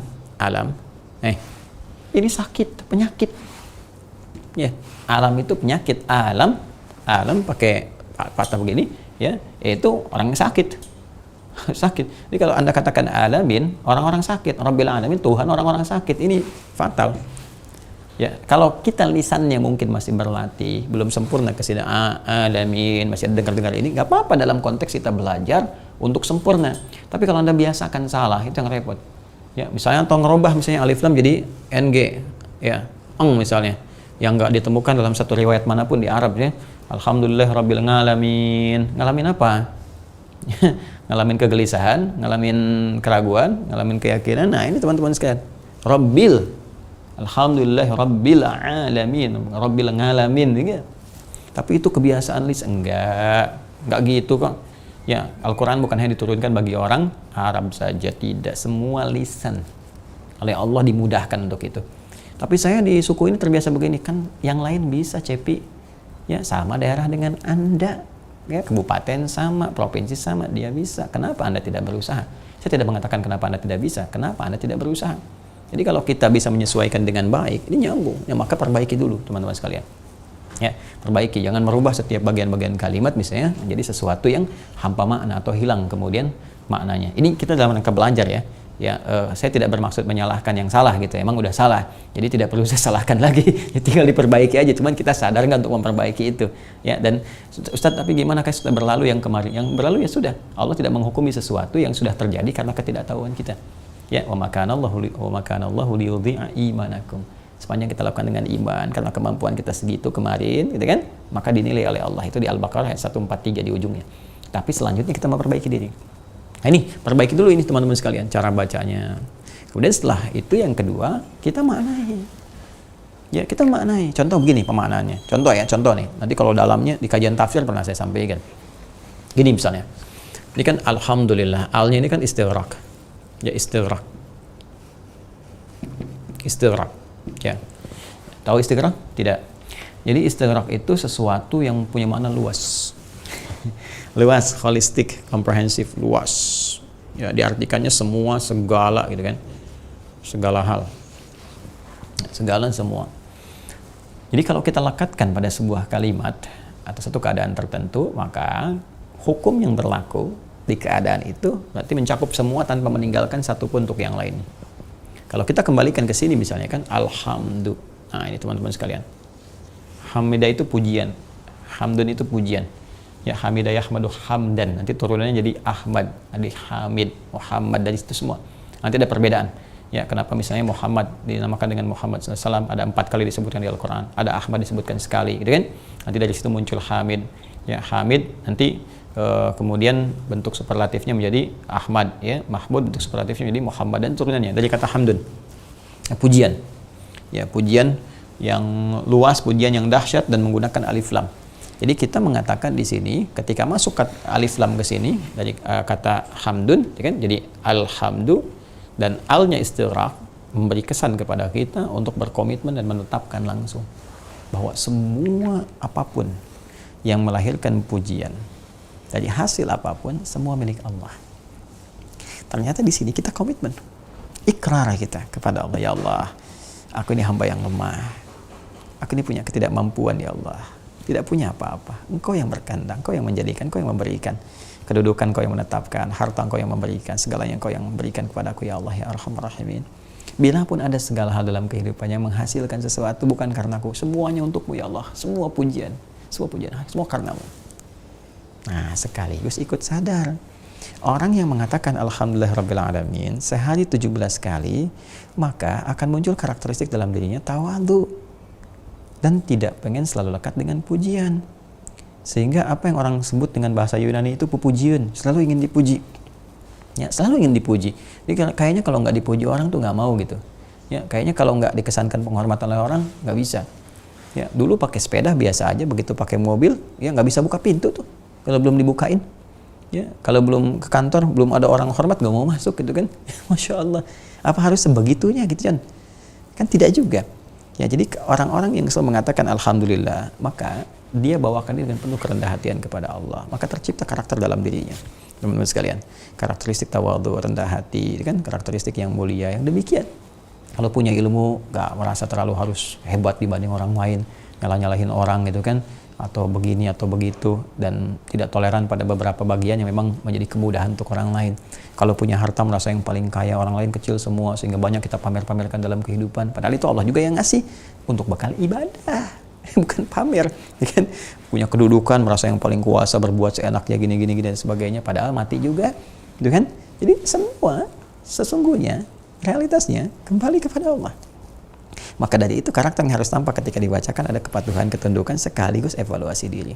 ini sakit, penyakit. Ya, alam itu penyakit. Alam pakai patah begini, ya, itu orang yang sakit. Sakit. Jadi kalau Anda katakan alamin, orang-orang sakit. Rabbil alamin, Tuhan orang-orang sakit. Ini fatal. Ya, kalau kita lisannya mungkin masih berlatih, belum sempurna ke sini alamin, masih dengar-dengar ini, nggak apa-apa dalam konteks kita belajar untuk sempurna. Tapi kalau Anda biasakan salah, itu yang repot. Ya, misalnya atau ngerubah misalnya alif lam jadi ng, ya, misalnya, yang nggak ditemukan dalam satu riwayat manapun di Arab, ya. Alhamdulillah Rabbil ngalamin. Ngalamin apa? Ngalamin kegelisahan, ngalamin keraguan, ngalamin keyakinan. Nah, ini teman-teman sekalian. Rabbil. Alhamdulillah Rabbil alamin. Rabbil ngalamin. Gitu. Tapi itu kebiasaan lisan. Enggak gitu kok. Ya, Al-Quran bukan hanya diturunkan bagi orang Arab saja. Tidak, semua lisan. Oleh Allah dimudahkan untuk itu. Tapi saya di suku ini terbiasa begini. Kan yang lain bisa, Cepi. Ya, sama daerah dengan Anda, ya, kabupaten sama, provinsi sama, dia bisa. Kenapa Anda tidak berusaha? Saya tidak mengatakan kenapa Anda tidak bisa, kenapa Anda tidak berusaha. Jadi kalau kita bisa menyesuaikan dengan baik, ini nyambung, ya maka perbaiki dulu teman-teman sekalian. Ya, perbaiki, jangan merubah setiap bagian-bagian kalimat misalnya menjadi sesuatu yang hampa makna atau hilang kemudian maknanya. Ini kita dalam rangka belajar ya. Ya, saya tidak bermaksud menyalahkan yang salah gitu, emang udah salah, jadi tidak perlu saya salahkan lagi, ya, tinggal diperbaiki aja. Cuman kita sadar nggak untuk memperbaiki itu, ya. Dan Ustadz, tapi gimana kan sudah berlalu yang kemarin, yang berlalu ya sudah. Allah tidak menghukumi sesuatu yang sudah terjadi karena ketidaktahuan kita. Ya, wa makanallahu liyudhi'a imanakum. Sepanjang kita lakukan dengan iman, karena kemampuan kita segitu kemarin, gitu kan, maka dinilai oleh Allah. Itu di Al-Baqarah ayat 143 di ujungnya. Tapi selanjutnya kita memperbaiki diri. Nah, ini perbaiki dulu ini teman-teman sekalian cara bacanya. Kemudian setelah itu yang kedua kita maknai. Ya, kita maknai. Contoh begini pemaknaannya. Contoh nih. Nanti kalau dalamnya di kajian tafsir pernah saya sampaikan. Gini misalnya. Ini kan alhamdulillah, alnya ini kan istighraq. Ya istighraq. Istighraq. Ya. Tahu istighraq? Tidak. Jadi istighraq itu sesuatu yang punya makna luas. Luas, holistik, komprehensif, luas. Ya, diartikannya semua, segala gitu kan. Segala hal. Segala semua. Jadi kalau kita lekatkan pada sebuah kalimat atau satu keadaan tertentu, maka hukum yang berlaku di keadaan itu berarti mencakup semua tanpa meninggalkan satupun untuk yang lain. Kalau kita kembalikan ke sini misalnya kan alhamdu. Nah, ini teman-teman sekalian. Hamidah itu pujian. Hamdun itu pujian. Ya hamidah yahmadu hamdan. Nanti turunannya jadi Ahmad, jadi Hamid, Muhammad, dan itu semua. Nanti ada perbedaan. Ya, kenapa misalnya Muhammad dinamakan dengan Muhammad SAW, ada 4 kali disebutkan di Al-Quran, ada Ahmad disebutkan sekali, gitu kan? Nanti dari situ muncul Hamid, ya Hamid, nanti kemudian bentuk superlatifnya menjadi Ahmad, ya Mahmud bentuk superlatifnya menjadi Muhammad, dan turunannya dari kata hamdun, ya, pujian, ya pujian yang luas, pujian yang dahsyat dan menggunakan alif lam. Jadi kita mengatakan di sini ketika masuk alif lam ke sini dari kata hamdun, ya kan? Jadi alhamdu. Dan alnya istighraq memberi kesan kepada kita untuk berkomitmen dan menetapkan langsung bahwa semua apapun yang melahirkan pujian dari hasil apapun semua milik Allah. Ternyata di sini kita komitmen, ikrar kita kepada Allah, ya Allah, aku ini hamba yang lemah, aku ini punya ketidakmampuan, ya Allah, tidak punya apa-apa. Engkau yang berkehendak, Engkau yang menjadikan, Engkau yang memberikan. Kedudukan Kau yang menetapkan, harta Kau yang memberikan, segalanya Kau yang memberikan kepadaku, ya Allah, ya Arhamar Rahimin. Bila pun ada segala hal dalam kehidupannya menghasilkan sesuatu bukan karenaku, semuanya untukmu, ya Allah. Semua pujian, semua karenamu. Nah, sekaligus ikut sadar. Orang yang mengatakan Alhamdulillahirrabbilalamin sehari 17 kali, maka akan muncul karakteristik dalam dirinya tawadhu dan tidak pengen selalu lekat dengan pujian. Sehingga apa yang orang sebut dengan bahasa Yunani itu pupujiun, selalu ingin dipuji. Ya, selalu ingin dipuji. Jadi kayaknya kalau nggak dipuji orang tuh nggak mau gitu. Ya, kayaknya kalau nggak dikesankan penghormatan oleh orang nggak bisa. Ya, dulu pakai sepeda biasa aja, begitu pakai mobil, ya nggak bisa buka pintu tuh kalau belum dibukain. Ya, kalau belum ke kantor, belum ada orang hormat nggak mau masuk gitu kan. Masya Allah. Apa harus sebegitunya gitu kan? Kan tidak juga. Ya, jadi orang-orang yang selalu mengatakan alhamdulillah, maka dia bawakan diri dengan penuh kerendahan hatian kepada Allah, maka tercipta karakter dalam dirinya. Teman-teman sekalian, karakteristik tawadhu, rendah hati, kan karakteristik yang mulia yang demikian. Kalau punya ilmu, gak merasa terlalu harus hebat dibanding orang lain, nyalah-nyalahin orang gitu kan, atau begini atau begitu, dan tidak toleran pada beberapa bagian yang memang menjadi kemudahan untuk orang lain. Kalau punya harta merasa yang paling kaya, orang lain kecil semua, sehingga banyak kita pamer-pamerkan dalam kehidupan. Padahal itu Allah juga yang ngasih untuk bekal ibadah. Bukan pamer, kan? Punya kedudukan, merasa yang paling kuasa, berbuat seenaknya gini dan sebagainya, padahal mati juga, gitu kan? Jadi semua sesungguhnya realitasnya kembali kepada Allah. Maka dari itu karakter yang harus tampak ketika dibacakan ada kepatuhan, ketundukan, sekaligus evaluasi diri.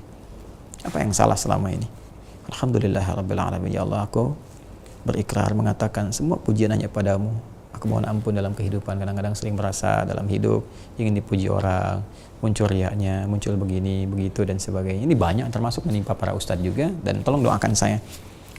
Apa yang salah selama ini? Alhamdulillahirrabbilalamin, ya Allah, aku berikrar mengatakan semua pujian hanya padamu. Aku mohon ampun dalam kehidupan, kadang-kadang sering merasa dalam hidup ingin dipuji orang, muncul riaknya, muncul begini, begitu dan sebagainya. Ini banyak termasuk menimpa para ustadz juga, dan tolong doakan saya,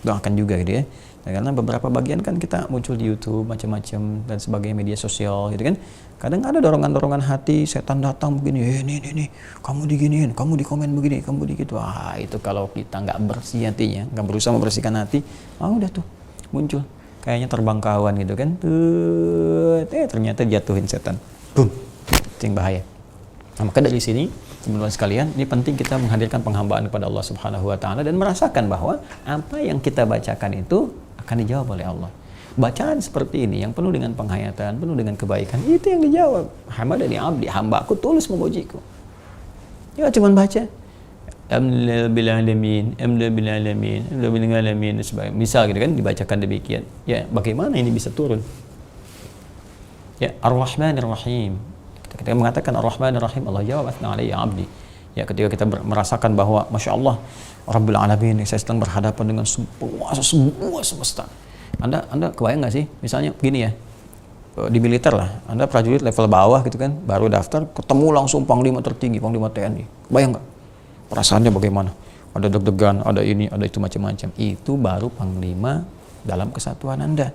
doakan juga gitu ya. Dan karena beberapa bagian kan kita muncul di YouTube macam-macam dan sebagainya, media sosial gitu kan. Kadang ada dorongan-dorongan hati, setan datang begini, nih, kamu diginiin, kamu di komen begini, kamu digitu. Itu kalau kita nggak bersih hatinya, nggak berusaha membersihkan hati, udah tuh muncul. Kayaknya terbang kawan gitu kan, ternyata jatuhin setan, boom, itu yang bahaya. Nah, maka dari sini teman-teman sekalian, ini penting kita menghadirkan penghambaan kepada Allah Subhanahu Wa Taala dan merasakan bahwa apa yang kita bacakan itu akan dijawab oleh Allah. Bacaan seperti ini yang penuh dengan penghayatan, penuh dengan kebaikan, itu yang dijawab. Hamadani abdi, hambaku tulus memujiku. Ya cuman baca. Alhamdulillahirrahmanirrahim, alhamdulillahirrahmanirrahim, misal gitu kan, dibacakan demikian. Ya, bagaimana ini bisa turun? Ya, Ar-Rahmanir-Rahim. Ketika mengatakan Ar-Rahmanir-Rahim, Allah jawab, Athna alayya abdi. Ya, ketika kita merasakan bahwa Masya Allah, Rabbil Alamin, saya sedang berhadapan dengan semua semesta. Anda kebayang nggak sih? Misalnya begini ya, di militer lah, Anda prajurit level bawah gitu kan, baru daftar, ketemu langsung Panglima tertinggi, Panglima TNI. Bayang nggak? Perasaannya bagaimana? ada deg-degan, ada ini, ada itu macam-macam. Itu baru panglima dalam kesatuan Anda,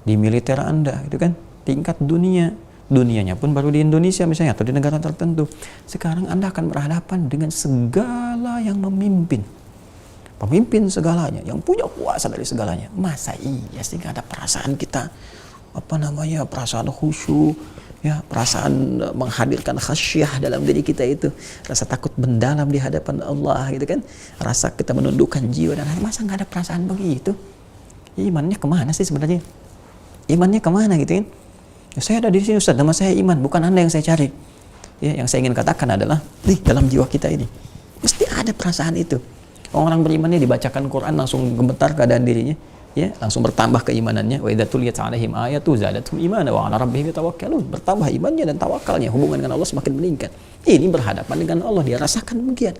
di militer Anda, itu kan tingkat dunia. Dunianya pun baru di Indonesia misalnya atau di negara tertentu. Sekarang Anda akan berhadapan dengan segala yang memimpin. Pemimpin segalanya, yang punya kuasa dari segalanya. Masa iya sih nggak ada perasaan kita, perasaan khusyuk, ya, perasaan menghadirkan khasyah dalam diri kita itu, rasa takut mendalam di hadapan Allah gitu kan, rasa kita menundukkan jiwa dan hati. Masa nggak ada perasaan begitu? Imannya kemana sih sebenarnya? Imannya kemana gitu kan? Ya, saya ada di sini Ustaz, nama saya iman, bukan Anda yang saya cari. Ya, yang saya ingin katakan adalah dalam jiwa kita ini mesti ada perasaan itu. Orang beriman ini dibacakan Quran langsung gemetar keadaan dirinya, ya, langsung bertambah keimanannya. Wa idza tuliyat 'alaihim ayatu zadatuhum imana wa 'ala rabbihim yatawakkalun. Bertambah imannya dan tawakalnya, hubungan dengan Allah semakin meningkat. Ini berhadapan dengan Allah, dia rasakan demikian.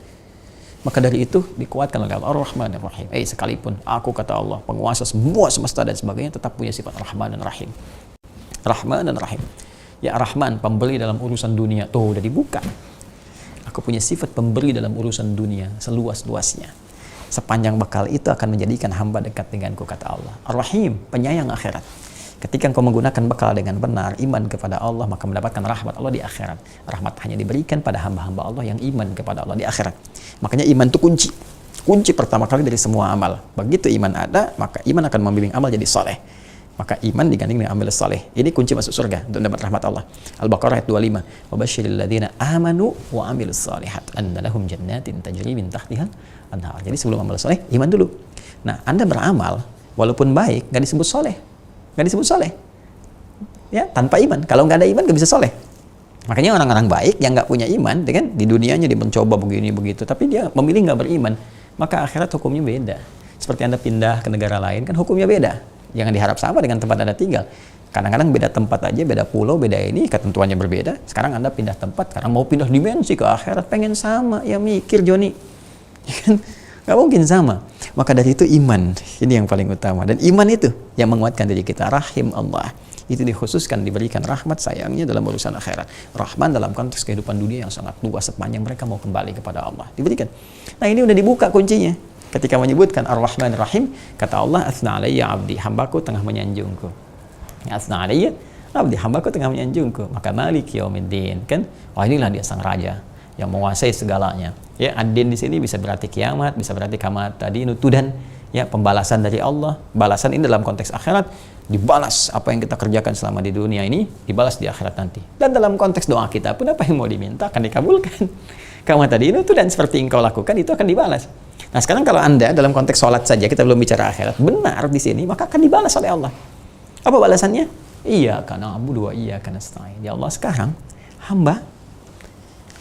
Maka dari itu dikuatkan oleh Allah Ar-Rahman Ar-Rahim. Sekalipun aku, kata Allah, penguasa semua semesta dan sebagainya, tetap punya sifat Rahman dan Rahim. Rahman dan Rahim. Ya, Rahman, pemberi dalam urusan dunia. Tuh, udah dibuka. Aku punya sifat pemberi dalam urusan dunia seluas-luasnya. Sepanjang bekal itu akan menjadikan hamba dekat denganku, kata Allah. Ar-Rahim, penyayang akhirat. Ketika engkau menggunakan bekal dengan benar, iman kepada Allah, maka mendapatkan rahmat Allah di akhirat. Rahmat hanya diberikan pada hamba-hamba Allah yang iman kepada Allah di akhirat. Makanya iman itu kunci. Kunci pertama kali dari semua amal. Begitu iman ada, maka iman akan membimbing amal jadi soleh. Maka iman digandeng dengan amal saleh. Ini kunci masuk surga untuk dapat rahmat Allah. Al-Baqarah ayat 25. Wa basyiril ladzina amanu wa amilus shalihat anna lahum jannatin tajri min tahtihal anhar. Jadi sebelum amal saleh, iman dulu. Nah, Anda beramal walaupun baik, enggak disebut soleh. Enggak disebut soleh. Ya, tanpa iman. Kalau enggak ada iman enggak bisa soleh. Makanya orang-orang baik yang enggak punya iman, kan di dunianya dia mencoba begini begitu, tapi dia memilih enggak beriman, maka akhirat hukumnya beda. Seperti Anda pindah ke negara lain, kan hukumnya beda. Jangan diharap sama dengan tempat Anda tinggal. Kadang-kadang beda tempat aja, beda pulau, beda ini, ketentuannya berbeda. Sekarang Anda pindah tempat karena mau pindah dimensi ke akhirat, pengen sama. Ya mikir Joni, ya kan? Gak mungkin sama. Maka dari itu iman, ini yang paling utama. Dan iman itu yang menguatkan diri kita. Rahim Allah, itu dikhususkan diberikan rahmat sayangnya dalam urusan akhirat. Rahman dalam konteks kehidupan dunia yang sangat luas sepanjang mereka mau kembali kepada Allah, diberikan. Nah, ini udah dibuka kuncinya. Ketika menyebutkan Ar-Rahman Ar-Rahim, kata Allah, Asna alayya abdi, hambaku tengah menyanjungku. Asna alayya abdi, hambaku tengah menyanjungku. Maka Malik Yaumiddin, kan? Wah, inilah dia sang raja yang menguasai segalanya. Ya, ad-din di sini bisa berarti kiamat, bisa berarti kamat tadi nutudan, ya, pembalasan dari Allah. Balasan ini dalam konteks akhirat, dibalas apa yang kita kerjakan selama di dunia ini, dibalas di akhirat nanti. Dan dalam konteks doa kita pun apa yang mau diminta akan dikabulkan. Kamat tadi nutudan seperti engkau lakukan itu akan dibalas. Nah, sekarang kalau Anda dalam konteks sholat saja, kita belum bicara akhirat, benar di sini, maka akan dibalas oleh Allah. Apa balasannya? Iyyaka na'budu wa iyyaka nasta'in. Ya Allah, sekarang hamba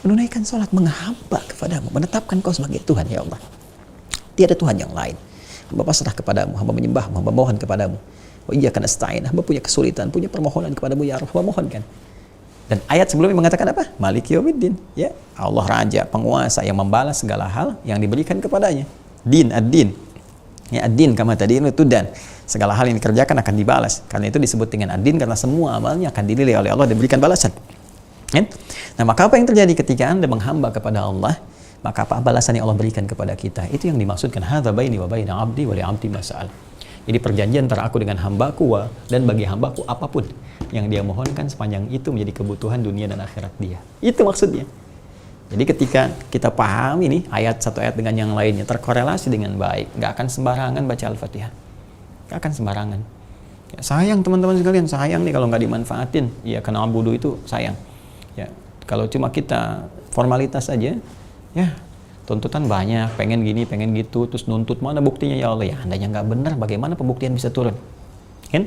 menunaikan sholat, menghamba kepadamu, menetapkan kau sebagai Tuhan, ya Allah. Tiada Tuhan yang lain. Hamba pasrah kepadamu, hamba menyembahmu, hamba mohon kepadamu. Wa iyyaka nasta'in. Hamba punya kesulitan, punya permohonan kepadamu, ya Allah, hamba mohonkan. Dan ayat sebelumnya mengatakan apa? Malik Yaumiddin, ya, Allah raja, penguasa yang membalas segala hal yang diberikan kepadanya. Din, ad-din. Ya, ad-din kama tadi itu, dan segala hal yang dikerjakan akan dibalas. Karena itu disebut dengan ad-din karena semua amalnya akan dinilai oleh Allah dan diberikan balasan. Ya? Nah, maka apa yang terjadi ketika Anda menghamba kepada Allah? Maka apa balasan yang Allah berikan kepada kita? Itu yang dimaksudkan hadza baini wa baina 'abdi wa li 'abdi mas'al. Ini perjanjian antara aku dengan hambaku dan bagi hambaku apapun yang dia mohonkan sepanjang itu menjadi kebutuhan dunia dan akhirat dia. Itu maksudnya. Jadi ketika kita paham ini ayat satu ayat dengan yang lainnya terkorelasi dengan baik, nggak akan sembarangan baca Al-Fatihah. Nggak akan sembarangan. Ya, sayang teman-teman sekalian, sayang nih kalau nggak dimanfaatin. Ya, karena abudu itu sayang. Ya, kalau cuma kita formalitas saja, ya tuntutan banyak, pengen gini, pengen gitu, terus nuntut mana buktinya ya Allah, ya andainya nggak benar, bagaimana pembuktian bisa turun? Kan?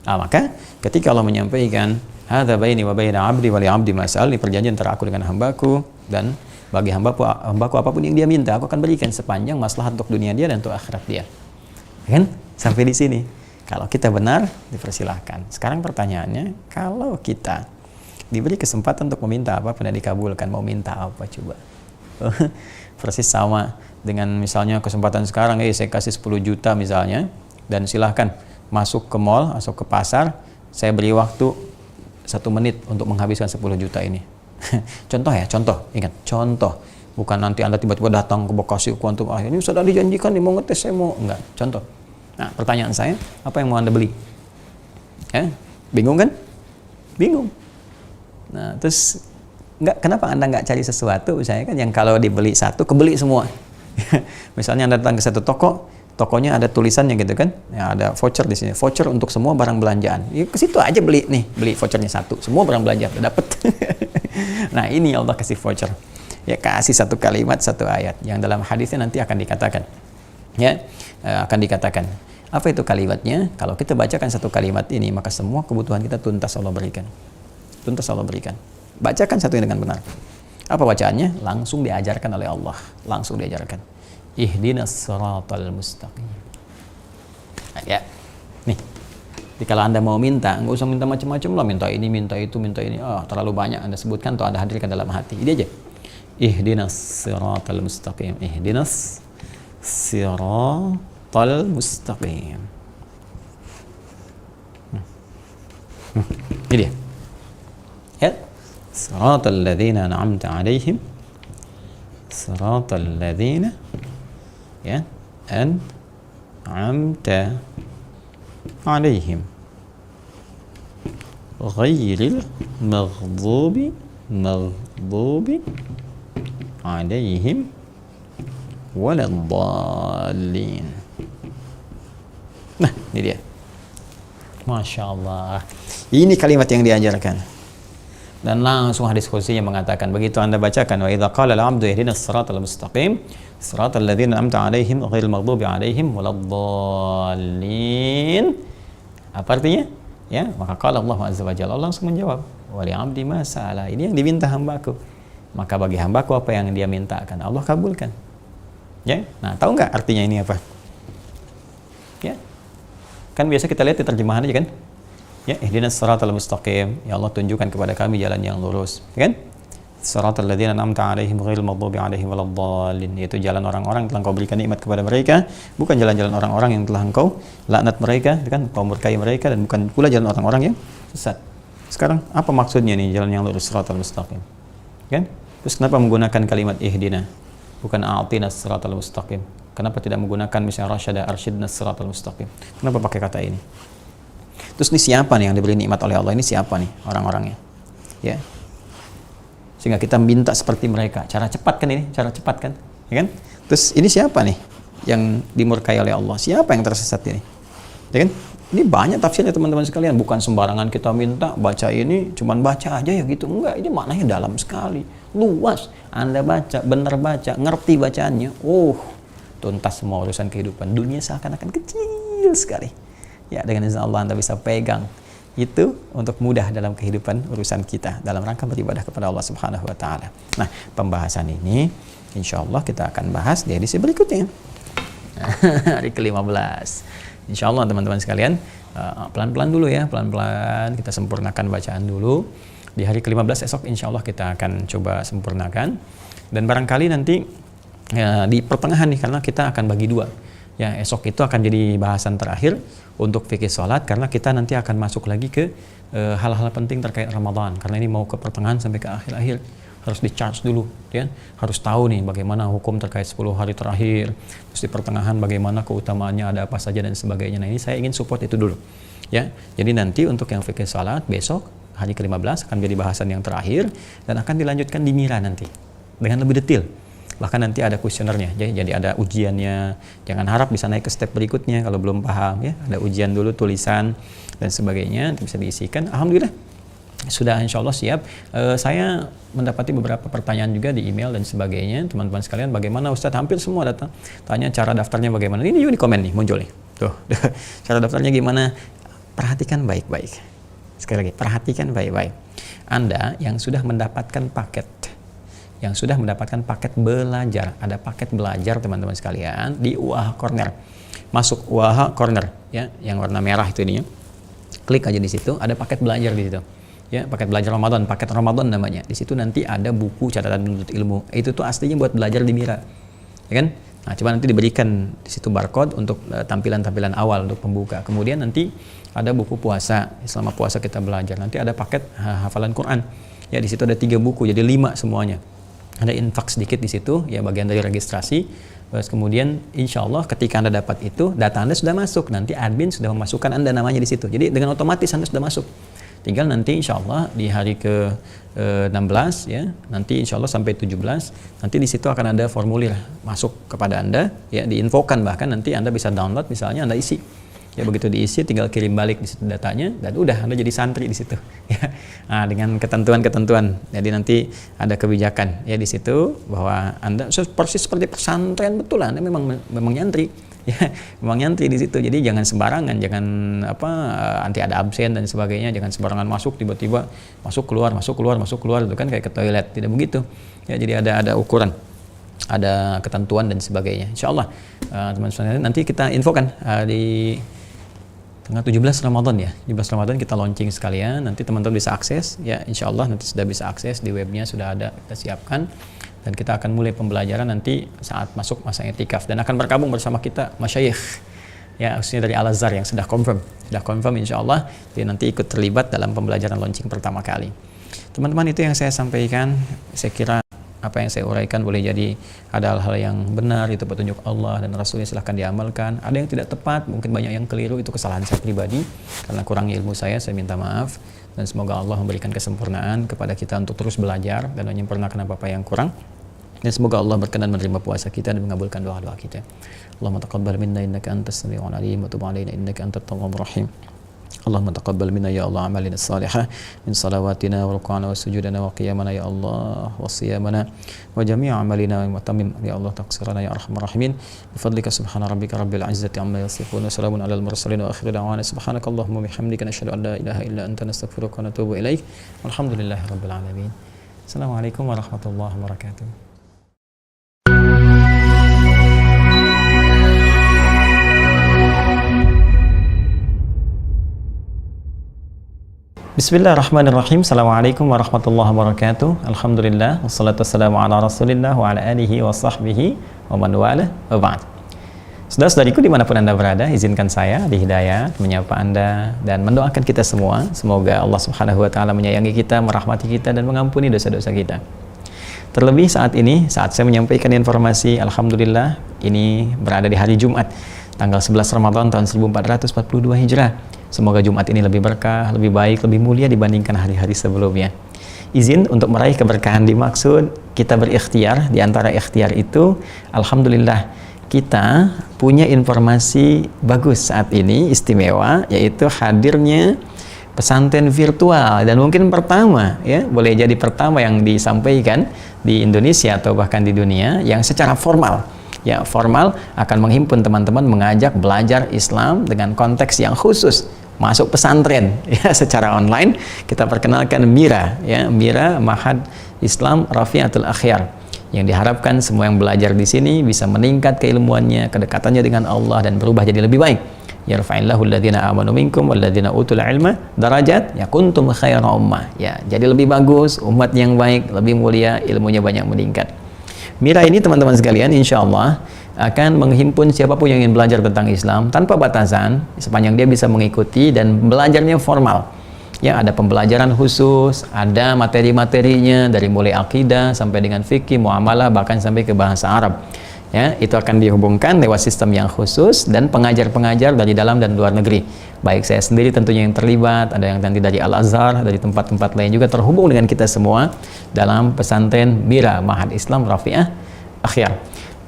Nah, maka ketika Allah menyampaikan hadza baini wa baina 'abdi wa li 'abdi mas'al, ini perjanjian antara aku dengan hambaku dan bagi hambaku apapun yang dia minta aku akan berikan sepanjang maslahat untuk dunia dia dan untuk akhirat dia. Kan? Sampai di sini. Kalau kita benar, dipersilahkan. Sekarang pertanyaannya, kalau kita diberi kesempatan untuk meminta apa pun dikabulkan, mau minta apa coba? Persis sama dengan misalnya kesempatan sekarang, saya kasih 10 juta misalnya, dan silahkan masuk ke mall, masuk ke pasar, saya beri waktu 1 menit untuk menghabiskan 10 juta ini. Contoh ya, contoh, ingat, contoh. Bukan nanti Anda tiba-tiba datang ke Bekasi ke Antum, ini sudah dijanjikan nih mau ngetes, saya mau. Enggak, contoh. Nah, pertanyaan saya, apa yang mau Anda beli? Bingung kan? Bingung. Nah, terus kenapa Anda nggak cari sesuatu, misalnya kan yang kalau dibeli satu, kebeli semua. Misalnya Anda datang ke satu toko, tokonya ada tulisannya gitu kan, ya ada voucher di sini, voucher untuk semua barang belanjaan. Ya, ke situ aja beli vouchernya satu, semua barang belanja udah dapet. Nah, ini Allah kasih voucher. Ya, kasih satu kalimat, satu ayat yang dalam hadisnya nanti akan dikatakan. Ya, akan dikatakan. Apa itu kalimatnya? Kalau kita bacakan satu kalimat ini, maka semua kebutuhan kita tuntas Allah berikan. Tuntas Allah berikan. Bacakan satu ini dengan benar. Apa bacaannya? Langsung diajarkan oleh Allah. Langsung diajarkan. Ihdinas siratal mustaqim. Nah, ya. Nih. Jadi kalau Anda mau minta, nggak usah minta macam-macam lah, minta ini, minta itu, minta ini. Terlalu banyak Anda sebutkan atau Anda hadirkan dalam hati. Ini aja. Ihdinas siratal mustaqim. Ihdinas siratal mustaqim. Ini dia. Ya. Siratal ladzina an'amta 'alaihim. Siratal ladzina ya an'amta 'alaihim. Ghairil maghdubi alaihim waladdallin. Nah, ini dia. Masya Allah. Ini kalimat yang diajarkan. Dan langsung hadis qudsinya mengatakan, begitu Anda bacakan, wa idza qala al-'abdu ihdinas siratal mustaqim, siratal ladzina an'amta 'alaihim ghairil maghdubi 'alaihim waladdallin. Apa artinya? Ya, maka qala Allah azza wa jalla, Allah langsung menjawab, wa li'abdi ma sa'ala. Ini yang diminta hambaku. Maka bagi hambaku apa yang dia mintakan, Allah kabulkan. Ya, nah tahu nggak artinya ini apa? Ya, kan biasa kita lihat di terjemahan aja kan? Ya, ihdinas siratal mustaqim, ya Allah tunjukkan kepada kami jalan yang lurus, ya kan? Siratal ladzina an'amta 'alaihim ghairil maghdubi 'alaihim waladdallin, yaitu jalan orang-orang yang telah Engkau berikan nikmat kepada mereka, bukan jalan-jalan orang-orang yang telah Engkau laknat mereka, kan? Engkau murkai mereka, dan bukan pula jalan orang-orang yang sesat. Sekarang apa maksudnya nih jalan yang lurus, siratal mustaqim? Kan? Terus kenapa menggunakan kalimat ihdina? Bukan a'tinas siratal mustaqim. Kenapa tidak menggunakan misalnya rasyada arsyidnas siratal mustaqim? Kenapa pakai kata ini? Terus ini siapa nih yang diberi nikmat oleh Allah? Ini siapa nih orang-orangnya? Ya. Sehingga kita minta seperti mereka. Cara cepat kan ini? Cara cepat kan? Ya kan? Terus ini siapa nih yang dimurkai oleh Allah? Siapa yang tersesat ini? Ya kan? Ini banyak tafsirnya teman-teman sekalian. Bukan sembarangan kita minta baca ini, cuman baca aja ya gitu. Enggak, ini maknanya dalam sekali. Luas. Anda baca, benar baca, ngerti bacaannya. Tuntas semua urusan kehidupan. Dunia seakan-akan kecil sekali. Ya, dengan izin Allah Anda bisa pegang itu untuk mudah dalam kehidupan urusan kita dalam rangka beribadah kepada Allah Subhanahu wa taala. Nah, pembahasan ini insyaallah kita akan bahas di edisi berikutnya. Hari ke-15. Insyaallah teman-teman sekalian, pelan-pelan dulu ya, pelan-pelan kita sempurnakan bacaan dulu. Di hari ke-15 esok insyaallah kita akan coba sempurnakan. Dan barangkali nanti di pertengahan nih, karena kita akan bagi dua. Ya, esok itu akan jadi bahasan terakhir untuk fikih sholat, karena kita nanti akan masuk lagi ke hal-hal penting terkait Ramadan, karena ini mau ke pertengahan sampai ke akhir-akhir, harus di-charge dulu, ya. Harus tahu nih bagaimana hukum terkait 10 hari terakhir, terus di pertengahan bagaimana keutamaannya, ada apa saja dan sebagainya. Nah, ini saya ingin support itu dulu, ya. Jadi nanti untuk yang fikih sholat besok hari ke-15 akan jadi bahasan yang terakhir, dan akan dilanjutkan di Mira nanti dengan lebih detail. Bahkan nanti ada kuesionernya, jadi ada ujiannya. Jangan harap bisa naik ke step berikutnya kalau belum paham, ya. Ada ujian dulu, tulisan dan sebagainya, bisa diisikan. Alhamdulillah sudah insya Allah siap. Saya mendapati beberapa pertanyaan juga di email dan sebagainya, teman-teman sekalian. Bagaimana Ustadz? Hampir semua datang tanya cara daftarnya bagaimana. Ini juga di komen nih muncul nih, tuh. Cara daftarnya gimana? Perhatikan baik-baik. Sekali lagi, perhatikan baik-baik. Anda yang sudah mendapatkan paket belajar, ada paket belajar teman-teman sekalian di UAH Corner. Masuk UAH Corner, ya, yang warna merah itu ininya. Klik aja di situ, ada paket belajar di situ. Ya, paket belajar Ramadan, paket Ramadan namanya. Di situ nanti ada buku catatan menuntut ilmu. Itu tuh aslinya buat belajar di Mira. Ya kan? Nah, coba nanti diberikan di situ barcode untuk tampilan-tampilan awal untuk pembuka. Kemudian nanti ada buku puasa. Selama puasa kita belajar. Nanti ada paket hafalan Quran. Ya, di situ ada 3 buku, jadi 5 semuanya. Ada infak sedikit di situ, ya bagian dari registrasi. Terus kemudian insya Allah ketika Anda dapat itu, data Anda sudah masuk. Nanti admin sudah memasukkan Anda namanya di situ. Jadi dengan otomatis Anda sudah masuk. Tinggal nanti insya Allah di hari ke 16 ya, nanti insya Allah sampai 17, nanti di situ akan ada formulir masuk kepada Anda, ya diinfokan, bahkan nanti Anda bisa download, misalnya Anda isi. Ya begitu diisi tinggal kirim balik di situ datanya dan udah Anda jadi santri di situ ya. Nah, dengan ketentuan-ketentuan. Jadi nanti ada kebijakan ya di situ bahwa Anda persis seperti pesantren, betul Anda memang nyantri ya, memang nyantri di situ. Jadi jangan sembarangan, jangan nanti ada absen dan sebagainya, jangan sembarangan masuk tiba-tiba masuk keluar itu kan kayak ke toilet, tidak begitu. Ya jadi ada ukuran, ada ketentuan dan sebagainya. Insyaallah teman-teman nanti kita infokan di tanggal 17 Ramadan ya, 17 Ramadan kita launching sekalian, nanti teman-teman bisa akses ya, insya Allah nanti sudah bisa akses di webnya, sudah ada kita siapkan, dan kita akan mulai pembelajaran nanti saat masuk masa i'tikaf, dan akan bergabung bersama kita masyayikh ya, khususnya dari Al-Azhar yang sudah confirm insya Allah, jadi nanti ikut terlibat dalam pembelajaran launching pertama kali. Teman-teman, itu yang saya sampaikan. Saya kira apa yang saya uraikan boleh jadi ada hal-hal yang benar, itu petunjuk Allah dan Rasulnya, silahkan diamalkan. Ada yang tidak tepat, mungkin banyak yang keliru, itu kesalahan saya pribadi karena kurang ilmu saya minta maaf, dan semoga Allah memberikan kesempurnaan kepada kita untuk terus belajar dan menyempurnakan apa-apa yang kurang, dan semoga Allah berkenan menerima puasa kita dan mengabulkan doa-doa kita. Allahumma taqabbal minna innaka antas samiul alim wa tub alaina innaka antat tawwabur rahim. Allahumma taqabbal minna ya Allah amalina salihah min salawatina wa ruk'ana wa sujudana wa qiyamana ya Allah wa siyamana wa jami'a amalina wa tamim ya Allah taqsirana ya arhamar rahimin bi fadlika subhana rabbika rabbil izzati amma yasifun wa salamun alal mursalin wa akhiru da'wana subhanakallahumma bihamdika nashhadu an la ilaha illa anta nastaghfiruka wa natubu ilaik walhamdulillahi rabbil alamin. Assalamualaikum warahmatullahi wabarakatuh. Bismillahirrahmanirrahim. Assalamualaikum warahmatullahi wabarakatuh. Alhamdulillah, wassalatu wassalamu ala rasulillah wa ala alihi wa sahbihi wa man wala wa ba'd. Saudara-saudariku dimanapun Anda berada, izinkan saya di Hidayat menyapa Anda dan mendoakan kita semua. Semoga Allah subhanahu wa ta'ala menyayangi kita, merahmati kita, dan mengampuni dosa-dosa kita. Terlebih saat ini, saat saya menyampaikan informasi, Alhamdulillah, ini berada di hari Jumat, tanggal 11 Ramadan tahun 1442 Hijrah. Semoga Jumat ini lebih berkah, lebih baik, lebih mulia dibandingkan hari-hari sebelumnya. Izin untuk meraih keberkahan dimaksud, kita berikhtiar. Di antara ikhtiar itu, Alhamdulillah, kita punya informasi bagus saat ini, istimewa, yaitu hadirnya pesantren virtual. Dan mungkin pertama, ya, boleh jadi pertama yang disampaikan di Indonesia atau bahkan di dunia, yang secara formal. Ya, formal akan menghimpun teman-teman, mengajak belajar Islam dengan konteks yang khusus, masuk pesantren ya, secara online. Kita perkenalkan Mira ya, Mira Mahad Islam Rafiatul Akhyar, yang diharapkan semua yang belajar di sini bisa meningkat keilmuannya, kedekatannya dengan Allah, dan berubah jadi lebih baik. Yarfa'illahu alladhina amanu minkum walladhina utul ilma darajat ya kuntum khairan ummah. Ya, jadi lebih bagus, umat yang baik, lebih mulia, ilmunya banyak meningkat. Mira ini teman-teman sekalian insya Allah akan menghimpun siapapun yang ingin belajar tentang Islam tanpa batasan, sepanjang dia bisa mengikuti dan belajarnya formal. Ya, ada pembelajaran khusus, ada materi-materinya dari mulai akidah sampai dengan fikih, muamalah, bahkan sampai ke bahasa Arab. Ya, itu akan dihubungkan lewat sistem yang khusus dan pengajar-pengajar dari dalam dan luar negeri. Baik saya sendiri tentunya yang terlibat, ada yang nanti dari Al-Azhar, dari tempat-tempat lain juga terhubung dengan kita semua dalam pesantren Mira Mahad Islam Rafiah Akhyar.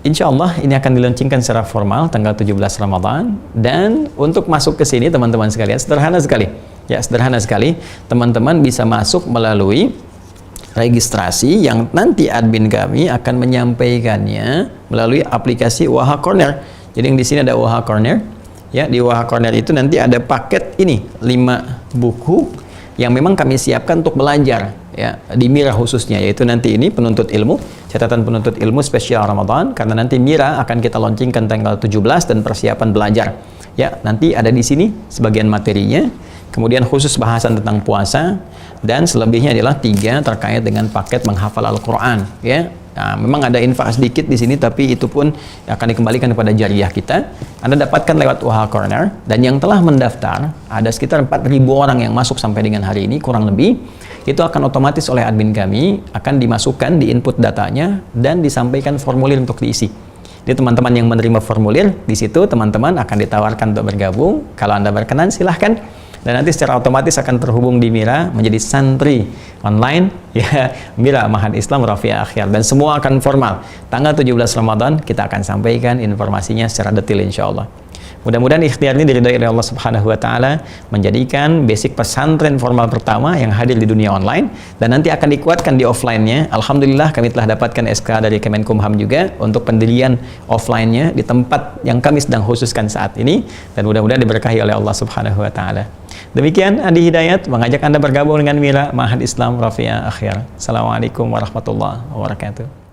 Insya Allah ini akan dilaunchingkan secara formal tanggal 17 Ramadan, dan untuk masuk ke sini teman-teman sekalian sederhana sekali. Ya, sederhana sekali. Teman-teman bisa masuk melalui registrasi yang nanti admin kami akan menyampaikannya melalui aplikasi Waha Corner. Jadi yang di sini ada Waha Corner. Ya, di Waha Corner itu nanti ada paket ini 5 buku yang memang kami siapkan untuk belajar ya, di Mira khususnya, yaitu nanti ini penuntut ilmu, catatan penuntut ilmu spesial Ramadan, karena nanti Mira akan kita launchingkan tanggal 17 dan persiapan belajar. Ya, nanti ada di sini sebagian materinya, kemudian khusus bahasan tentang puasa, dan selebihnya adalah 3 terkait dengan paket menghafal Al-Quran ya, Nah, memang ada infak sedikit di sini, tapi itu pun akan dikembalikan kepada jariah kita. Anda dapatkan lewat WH Corner, dan yang telah mendaftar ada sekitar 4.000 orang yang masuk sampai dengan hari ini kurang lebih. Itu akan otomatis oleh admin kami akan dimasukkan di input datanya dan disampaikan formulir untuk diisi. Jadi teman-teman yang menerima formulir di situ teman-teman akan ditawarkan untuk bergabung. Kalau Anda berkenan silahkan. Dan nanti secara otomatis akan terhubung di Mira menjadi santri online ya Mira Ma'had Islam Rafiah Akhyar, dan semua akan formal. Tanggal 17 Ramadan kita akan sampaikan informasinya secara detail insyaallah. Mudah-mudahan ikhtiar ini diridhoi oleh Allah Subhanahu wa taala menjadikan basic pesantren formal pertama yang hadir di dunia online, dan nanti akan dikuatkan di offline-nya. Alhamdulillah kami telah dapatkan SK dari Kemenkumham juga untuk pendirian offline-nya di tempat yang kami sedang khususkan saat ini, dan mudah-mudahan diberkahi oleh Allah Subhanahu wa taala. Demikian Adi Hidayat mengajak Anda bergabung dengan Mira Ma'had Islam Rafiah Akhyar. Assalamualaikum warahmatullahi wabarakatuh.